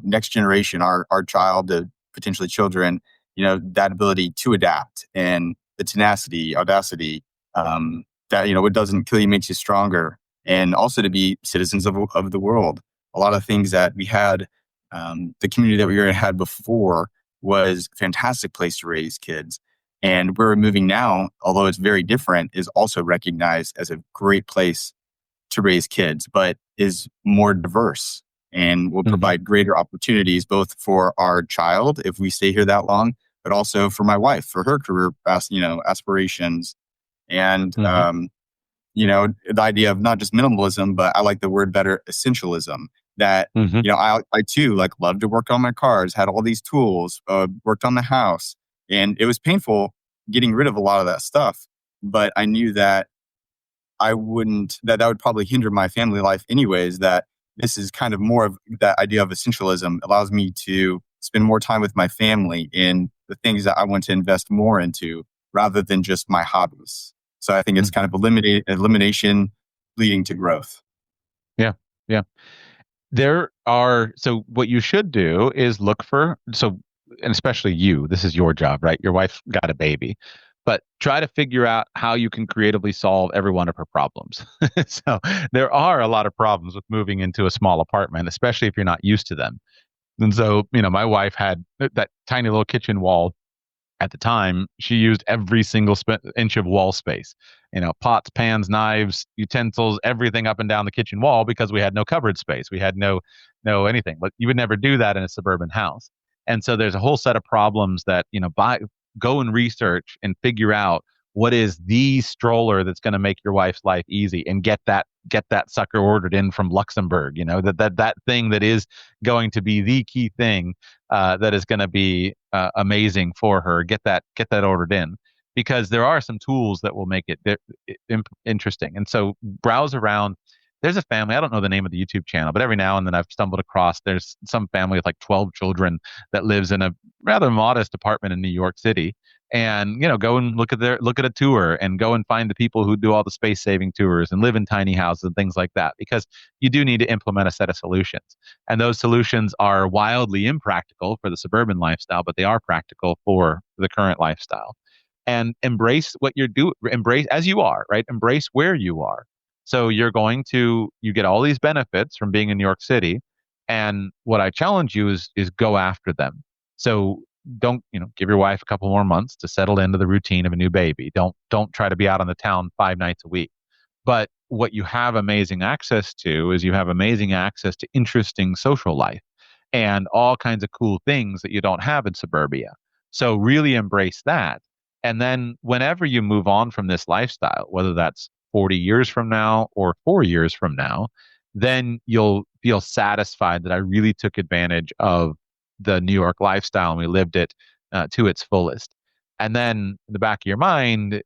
next generation, our child, to potentially children, that ability to adapt and the tenacity, audacity, that, what doesn't kill you makes you stronger, and also to be citizens of the world. A lot of things that we had, the community that we had before was a fantastic place to raise kids. And where we're moving now, although it's very different, is also recognized as a great place to raise kids, but is more diverse and will provide greater opportunities both for our child if we stay here that long, but also for my wife, for her career, aspirations. And, the idea of not just minimalism, but I like the word better, essentialism. That, I too love to work on my cars, had all these tools, worked on the house. And it was painful getting rid of a lot of that stuff. But I knew that that would probably hinder my family life anyways, that this is kind of more of that idea of essentialism. It allows me to spend more time with my family in the things that I want to invest more into rather than just my hobbies. So I think it's kind of elimination leading to growth. Yeah. Yeah. So what you should do is look for, and especially you, this is your job, right? Your wife got a baby, but try to figure out how you can creatively solve every one of her problems. So there are a lot of problems with moving into a small apartment, especially if you're not used to them. And so, my wife had that tiny little kitchen wall. At the time, she used every single inch of wall space, pots, pans, knives, utensils, everything up and down the kitchen wall, because we had no cupboard space. We had no anything. But you would never do that in a suburban house. And so there's a whole set of problems that, go and research and figure out what is the stroller that's going to make your wife's life easy, and get that sucker ordered in from Luxembourg, that thing that is going to be the key thing that is going to be amazing for her. Get that ordered in, because there are some tools that will make it interesting. And so browse around. There's a family, I don't know the name of the YouTube channel, but every now and then I've stumbled across, there's some family with 12 children that lives in a rather modest apartment in New York City. And, go and look at a tour, and go and find the people who do all the space saving tours and live in tiny houses and things like that, because you do need to implement a set of solutions. And those solutions are wildly impractical for the suburban lifestyle, but they are practical for the current lifestyle. And embrace what you're doing, embrace as you are, right? Embrace where you are. So you get all these benefits from being in New York City. And what I challenge you is go after them. So don't, give your wife a couple more months to settle into the routine of a new baby. Don't try to be out on the town 5 nights a week. But what you have amazing access to is you have amazing access to interesting social life and all kinds of cool things that you don't have in suburbia. So really embrace that. And then whenever you move on from this lifestyle, whether that's 40 years from now or 4 years from now, then you'll feel satisfied that I really took advantage of the New York lifestyle and we lived it to its fullest. And then in the back of your mind,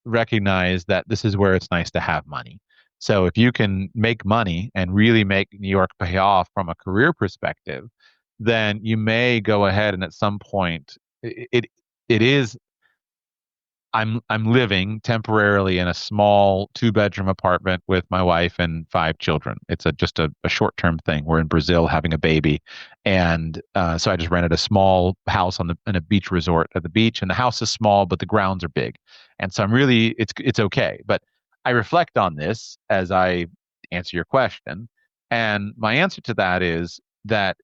recognize that this is where it's nice to have money. So if you can make money and really make New York pay off from a career perspective, then you may go ahead and at some point, it is. I'm living temporarily in a small 2-bedroom apartment with my wife and 5 children. It's just a short-term thing. We're in Brazil having a baby, and so I just rented a small house in a beach resort at the beach. And the house is small, but the grounds are big, and so it's okay. But I reflect on this as I answer your question, and my answer to that is that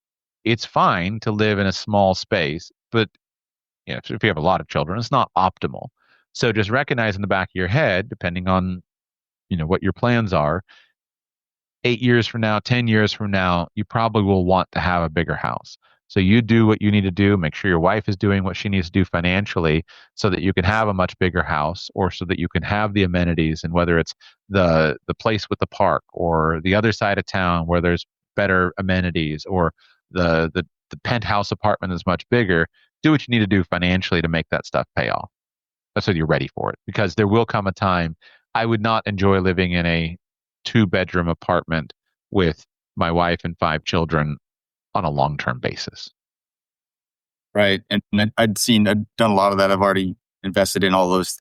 it's fine to live in a small space, but if you have a lot of children, it's not optimal. So just recognize in the back of your head, depending on, what your plans are, 8 years from now, 10 years from now, you probably will want to have a bigger house. So you do what you need to do, make sure your wife is doing what she needs to do financially so that you can have a much bigger house, or so that you can have the amenities, and whether it's the place with the park or the other side of town where there's better amenities, or the penthouse apartment is much bigger, do what you need to do financially to make that stuff pay off. So you're ready for it, because there will come a time. I would not enjoy living in a 2-bedroom apartment with my wife and 5 children on a long-term basis. Right. And I've done a lot of that. I've already invested in all those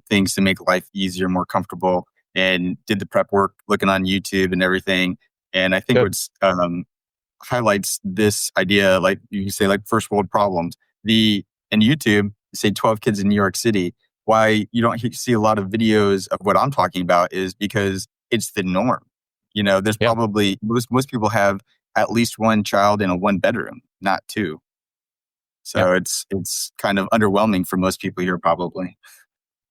things to make life easier, more comfortable, and did the prep work, looking on YouTube and everything. And I think Good. what's highlights this idea, like you say, like first world problems. In YouTube, say 12 kids in New York City. Why you don't see a lot of videos of what I'm talking about is because it's the norm. There's Yeah. probably most people have at least one child in a one bedroom, not two. So it's kind of underwhelming for most people here, probably.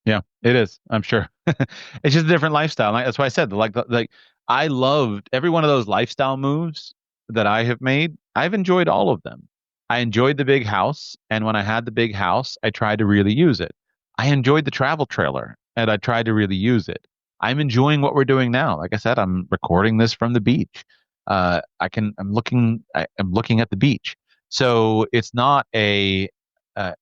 Yeah, it is. I'm sure. It's just a different lifestyle. That's why I said, like I loved every one of those lifestyle moves that I have made. I've enjoyed all of them. I enjoyed the big house, and when I had the big house, I tried to really use it. I enjoyed the travel trailer, and I tried to really use it. I'm enjoying what we're doing now. Like I said, I'm recording this from the beach. I'm looking at the beach. So it's not a uh,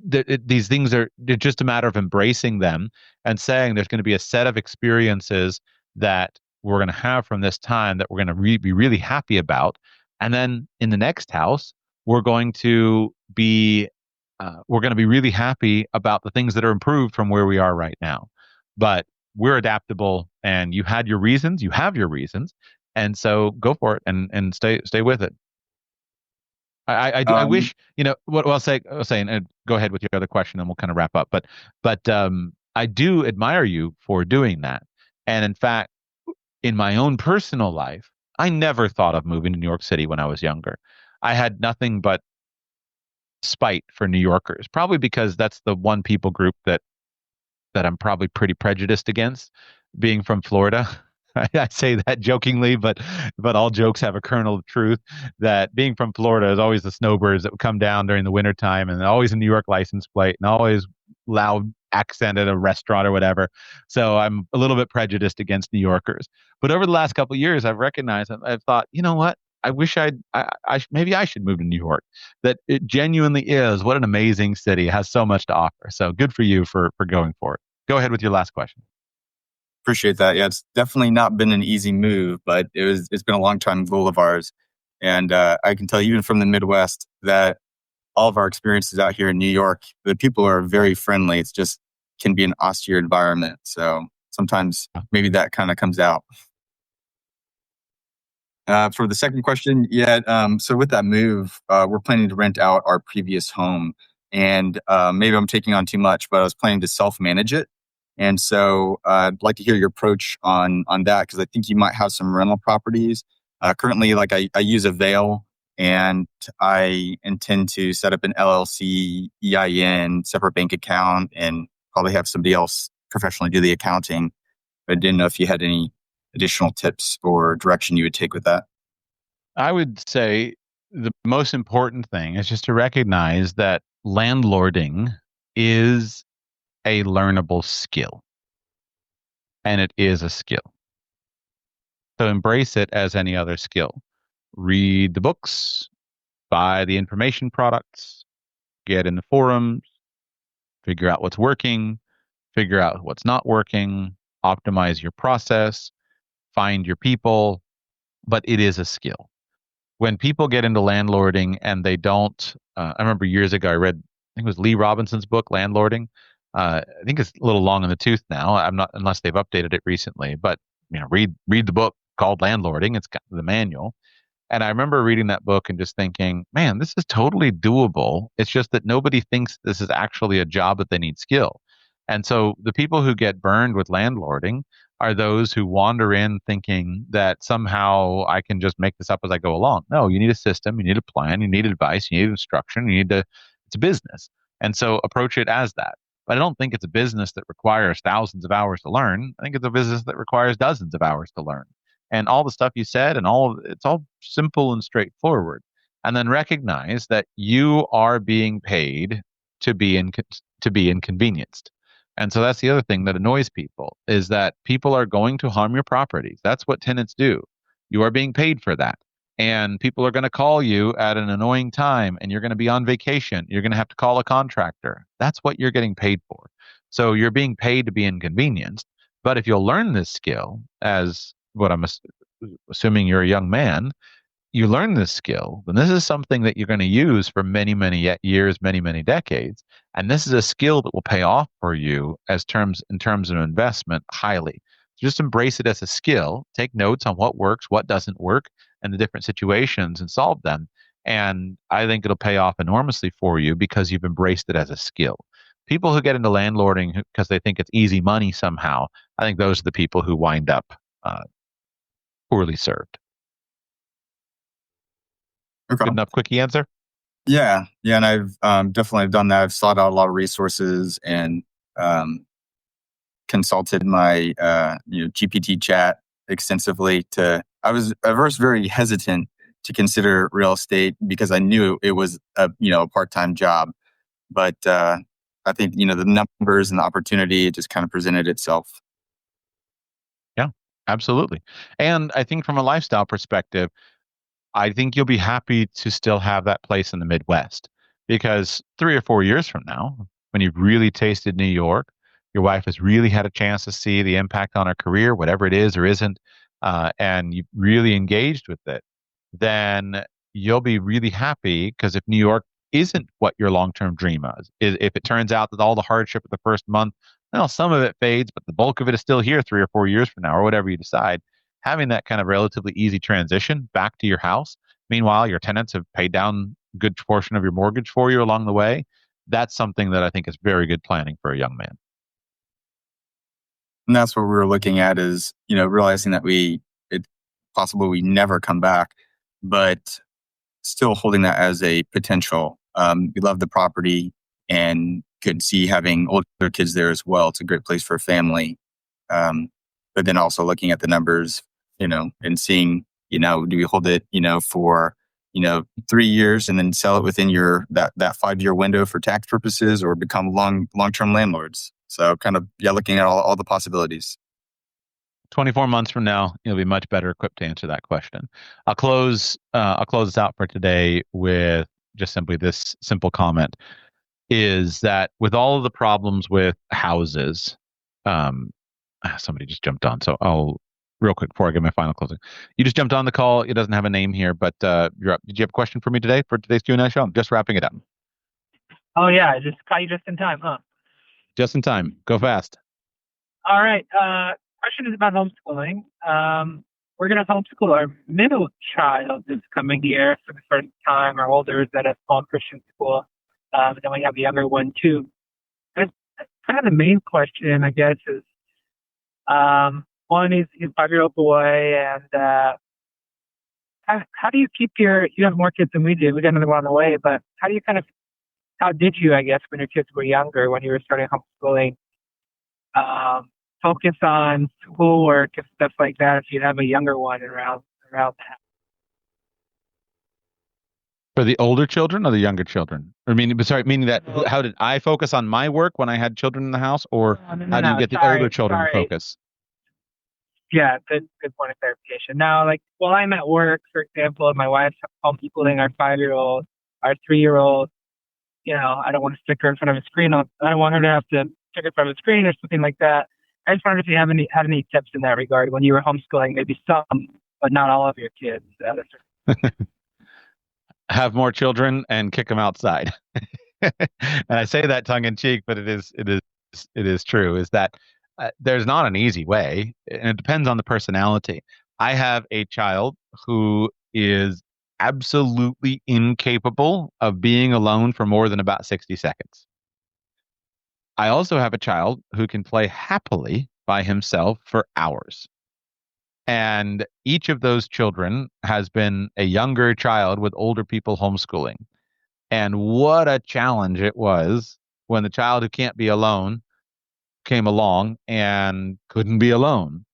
these things they're just a matter of embracing them and saying there's going to be a set of experiences that we're going to have from this time that we're going to be really happy about. And then in the next house, we're going to be really happy about the things that are improved from where we are right now. But we're adaptable, and you have your reasons, and so go for it and stay with it. I wish, what I'll say, and go ahead with your other question, and we'll kind of wrap up. But I do admire you for doing that. And in fact, in my own personal life, I never thought of moving to New York City when I was younger. I had nothing but spite for New Yorkers, probably because that's the one people group that I'm probably pretty prejudiced against, being from Florida. I say that jokingly, but all jokes have a kernel of truth. That being from Florida is always the snowbirds that would come down during the wintertime, and always a New York license plate, and always loud accent at a restaurant or whatever. So I'm a little bit prejudiced against New Yorkers. But over the last couple of years, I've recognized, I've thought, you know what? I wish maybe I should move to New York. That it genuinely is. What an amazing city. It has so much to offer. So good for you for going for it. Go ahead with your last question. Appreciate that. Yeah, it's definitely not been an easy move, but it's been a long time goal of ours. And I can tell you, even from the Midwest, that all of our experiences out here in New York, the people are very friendly. It's just can be an austere environment. So sometimes maybe that kind of comes out. For the second question, so with that move, we're planning to rent out our previous home. And maybe I'm taking on too much, but I was planning to self-manage it. And so I'd like to hear your approach on that, because I think you might have some rental properties. Currently, like I use a Veil, and I intend to set up an LLC, EIN, separate bank account, and probably have somebody else professionally do the accounting. But I didn't know if you had any additional tips or direction you would take with that. I would say the most important thing is just to recognize that landlording is a learnable skill, and it is a skill. So embrace it as any other skill. Read the books, buy the information products, get in the forums, figure out what's working, figure out what's not working, optimize your process, find your people, but it is a skill. When people get into landlording and they don't, I remember years ago I read, I think it was Lee Robinson's book, Landlording. I think it's a little long in the tooth now. I'm not, unless they've updated it recently, but read the book called Landlording. It's got the manual. And I remember reading that book and just thinking, man, this is totally doable. It's just that nobody thinks this is actually a job that they need skill. And so the people who get burned with landlording are those who wander in thinking that somehow I can just make this up as I go along. No, you need a system, you need a plan, you need advice, you need instruction, it's a business. And so approach it as that. But I don't think it's a business that requires thousands of hours to learn. I think it's a business that requires dozens of hours to learn. And all the stuff you said and it's all simple and straightforward. And then recognize that you are being paid to be inconvenienced. And so that's the other thing that annoys people, is that people are going to harm your properties. That's what tenants do. You are being paid for that. And people are going to call you at an annoying time, and you're going to be on vacation. You're going to have to call a contractor. That's what you're getting paid for. So you're being paid to be inconvenienced. But if you'll learn this skill, as what I'm assuming you're a young man, you learn this skill, then this is something that you're going to use for many, many years, many, many decades. And this is a skill that will pay off for you in terms of investment highly. Just embrace it as a skill. Take notes on what works, what doesn't work, and the different situations and solve them. And I think it'll pay off enormously for you because you've embraced it as a skill. People who get into landlording because they think it's easy money somehow, I think those are the people who wind up poorly served. Okay. Good enough quickie answer? Yeah, and I've definitely done that. I've sought out a lot of resources and consulted my GPT chat extensively. I was at first very hesitant to consider real estate because I knew it was a part-time job, but I think the numbers and the opportunity, it just kind of presented itself. Yeah, absolutely. And I think from a lifestyle perspective, I think you'll be happy to still have that place in the Midwest because 3 or 4 years from now, when you've really tasted New York, your wife has really had a chance to see the impact on her career, whatever it is or isn't, and you've really engaged with it, then you'll be really happy because if New York isn't what your long-term dream is, if it turns out that all the hardship of the first month, well, some of it fades, but the bulk of it is still here 3 or 4 years from now, or whatever you decide, having that kind of relatively easy transition back to your house. Meanwhile, your tenants have paid down a good portion of your mortgage for you along the way. That's something that I think is very good planning for a young man. And that's what we were looking at is, realizing that it's possible we never come back, but still holding that as a potential. We love the property and could see having older kids there as well. It's a great place for a family. But then also looking at the numbers, and seeing, do we hold it, for, 3 years and then sell it within that 5-year window for tax purposes or become long-term landlords. So kind of, looking at all the possibilities. 24 months from now, you'll be much better equipped to answer that question. I'll close this out for today with just simply this simple comment is that with all of the problems with houses, somebody just jumped on. So I'll real quick before I give my final closing. You just jumped on the call. It doesn't have a name here, but you're up. Did you have a question for me today for today's Q&A show? I'm just wrapping it up. Oh yeah, I just caught you just in time, huh? Just in time. Go fast. All right. Question is about homeschooling. We're going to homeschool our middle child this coming year for the first time. Our older is at a small Christian school. And then we have a younger one too. That's kind of the main question, I guess, is one is he's a 5-year-old boy, and how do you keep you have more kids than we did. We got another one on the way, but how did you, I guess, when your kids were younger, when you were starting homeschooling, focus on schoolwork and stuff like that if you'd have a younger one around that? For the older children or the younger children? Meaning that how did I focus on my work when I had children in the house, or how do you get the older children to focus? Yeah, good point of clarification. Now, like while I'm at work, for example, my wife's homeschooling our 5-year-old, our 3-year-old, I don't want to stick her in front of a screen. I don't want her to have to stick in front of a screen or something like that. I just wondered if you had any tips in that regard when you were homeschooling, maybe some, but not all of your kids. Have more children and kick them outside. And I say that tongue in cheek, but it is true. Is that there's not an easy way, and it depends on the personality. I have a child who is absolutely incapable of being alone for more than about 60 seconds. I also have a child who can play happily by himself for hours. And each of those children has been a younger child with older people homeschooling. And what a challenge it was when the child who can't be alone came along and couldn't be alone.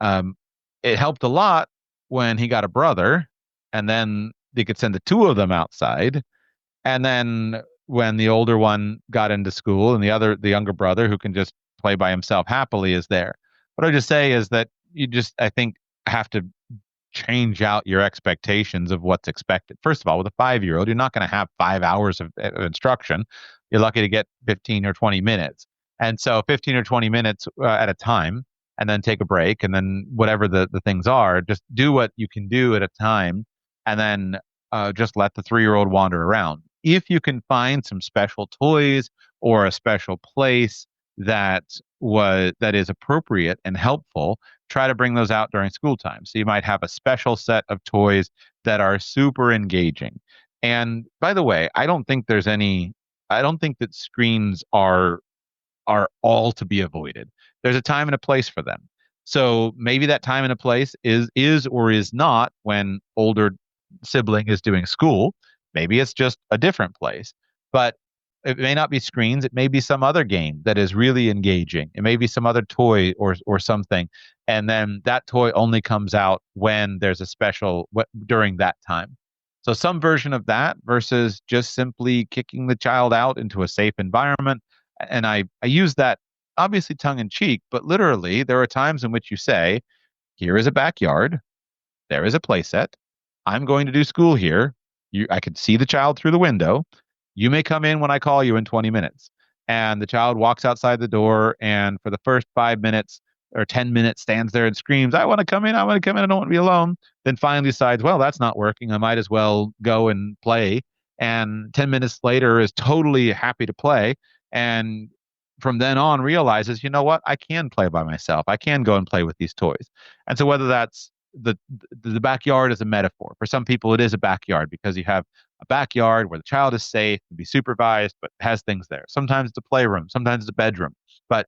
It helped a lot when he got a brother, and then they could send the two of them outside. And then when the older one got into school and the younger brother who can just play by himself happily is there. What I just say is that I think, have to change out your expectations of what's expected. First of all, with a 5-year-old, you're not going to have 5 hours of instruction. You're lucky to get 15 or 20 minutes. And so 15 or 20 minutes at a time, and then take a break, and then whatever the things are, just do what you can do at a time, and then just let the 3-year-old wander around. If you can find some special toys or a special place that is appropriate and helpful, try to bring those out during school time. So you might have a special set of toys that are super engaging. And by the way, I don't think that screens are all to be avoided. There's a time and a place for them. So maybe that time and a place is or is not when older sibling is doing school. Maybe it's just a different place. But it may not be screens. It may be some other game that is really engaging. It may be some other toy or something. And then that toy only comes out when there's a special during that time. So some version of that versus just simply kicking the child out into a safe environment. And I use that obviously tongue in cheek, but literally there are times in which you say, here is a backyard. There is a play set. I'm going to do school here. I could see the child through the window. You may come in when I call you in 20 minutes. And the child walks outside the door and for the first 5 minutes or 10 minutes stands there and screams, I want to come in. I want to come in. I don't want to be alone. Then finally decides, well, that's not working. I might as well go and play. And 10 minutes later is totally happy to play. And from then on realizes, you know what? I can play by myself. I can go and play with these toys. And so whether that's the backyard is a metaphor. For some people, it is a backyard because you have a backyard where the child is safe and be supervised, but has things there. Sometimes it's a playroom, sometimes it's a bedroom. But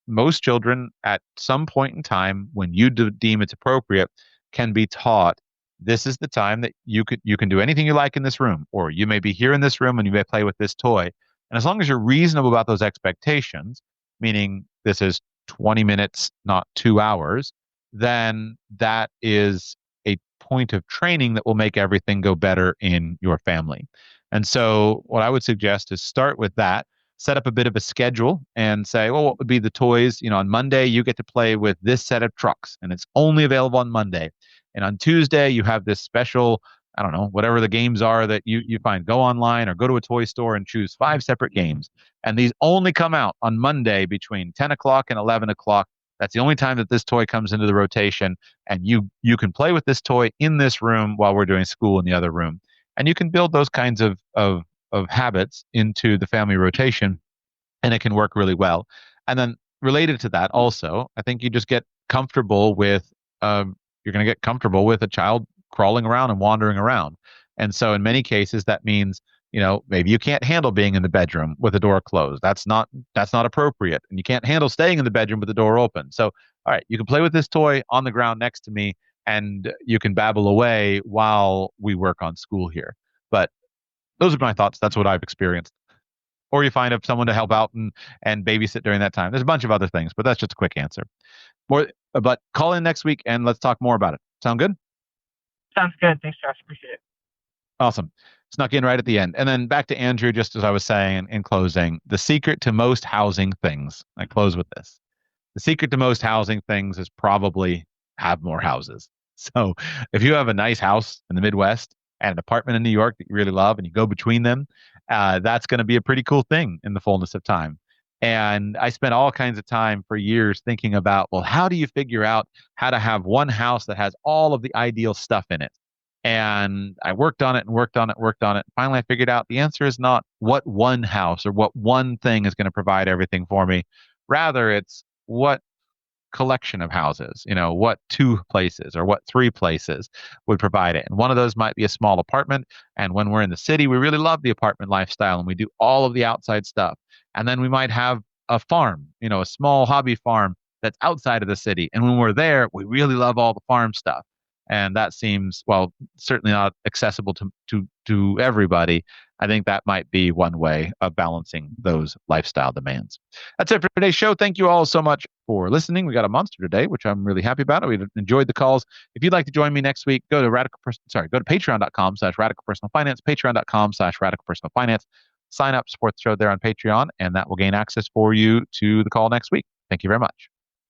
most children at some point in time, when you deem it's appropriate, can be taught this is the time that you can do anything you like in this room, or you may be here in this room and you may play with this toy. And as long as you're reasonable about those expectations, meaning this is 20 minutes, not 2 hours, then that is a point of training that will make everything go better in your family. And so what I would suggest is start with that, set up a bit of a schedule and say, well, what would be the toys? On Monday, you get to play with this set of trucks and it's only available on Monday. And on Tuesday, you have this special, I don't know, whatever the games are that you find. Go online or go to a toy store and choose 5 separate games. And these only come out on Monday between 10 o'clock and 11 o'clock. That's the only time that this toy comes into the rotation. And you can play with this toy in this room while we're doing school in the other room. And you can build those kinds of habits into the family rotation, and it can work really well. And then related to that also, I think you just get comfortable with, you're going to get comfortable with a child crawling around and wandering around. And so in many cases, that means, maybe you can't handle being in the bedroom with the door closed. That's not appropriate. And you can't handle staying in the bedroom with the door open. So, all right, you can play with this toy on the ground next to me and you can babble away while we work on school here. But those are my thoughts. That's what I've experienced. Or you find someone to help out and babysit during that time. There's a bunch of other things, but that's just a quick answer. But call in next week and let's talk more about it. Sound good? Sounds good. Thanks, Josh. Appreciate it. Awesome. Snuck in right at the end. And then back to Andrew, just as I was saying in closing, the secret to most housing things. I close with this. The secret to most housing things is probably have more houses. So if you have a nice house in the Midwest and an apartment in New York that you really love and you go between them, that's going to be a pretty cool thing in the fullness of time. And I spent all kinds of time for years thinking about, well, how do you figure out how to have one house that has all of the ideal stuff in it? And I worked on it and worked on it. Finally, I figured out the answer is not what one house or what one thing is going to provide everything for me. Rather, it's what collection of houses, what 2 places or what 3 places would provide it. And one of those might be a small apartment. And when we're in the city, we really love the apartment lifestyle and we do all of the outside stuff. And then we might have a farm, a small hobby farm that's outside of the city. And when we're there, we really love all the farm stuff. And that seems, well, certainly not accessible to everybody. I think that might be one way of balancing those lifestyle demands. That's it for today's show. Thank you all so much for listening. We got a monster today, which I'm really happy about. We enjoyed the calls. If you'd like to join me next week, go to patreon.com/radicalpersonalfinance, patreon.com/radicalpersonalfinance. Sign up, support the show there on Patreon, and that will gain access for you to the call next week. Thank you very much.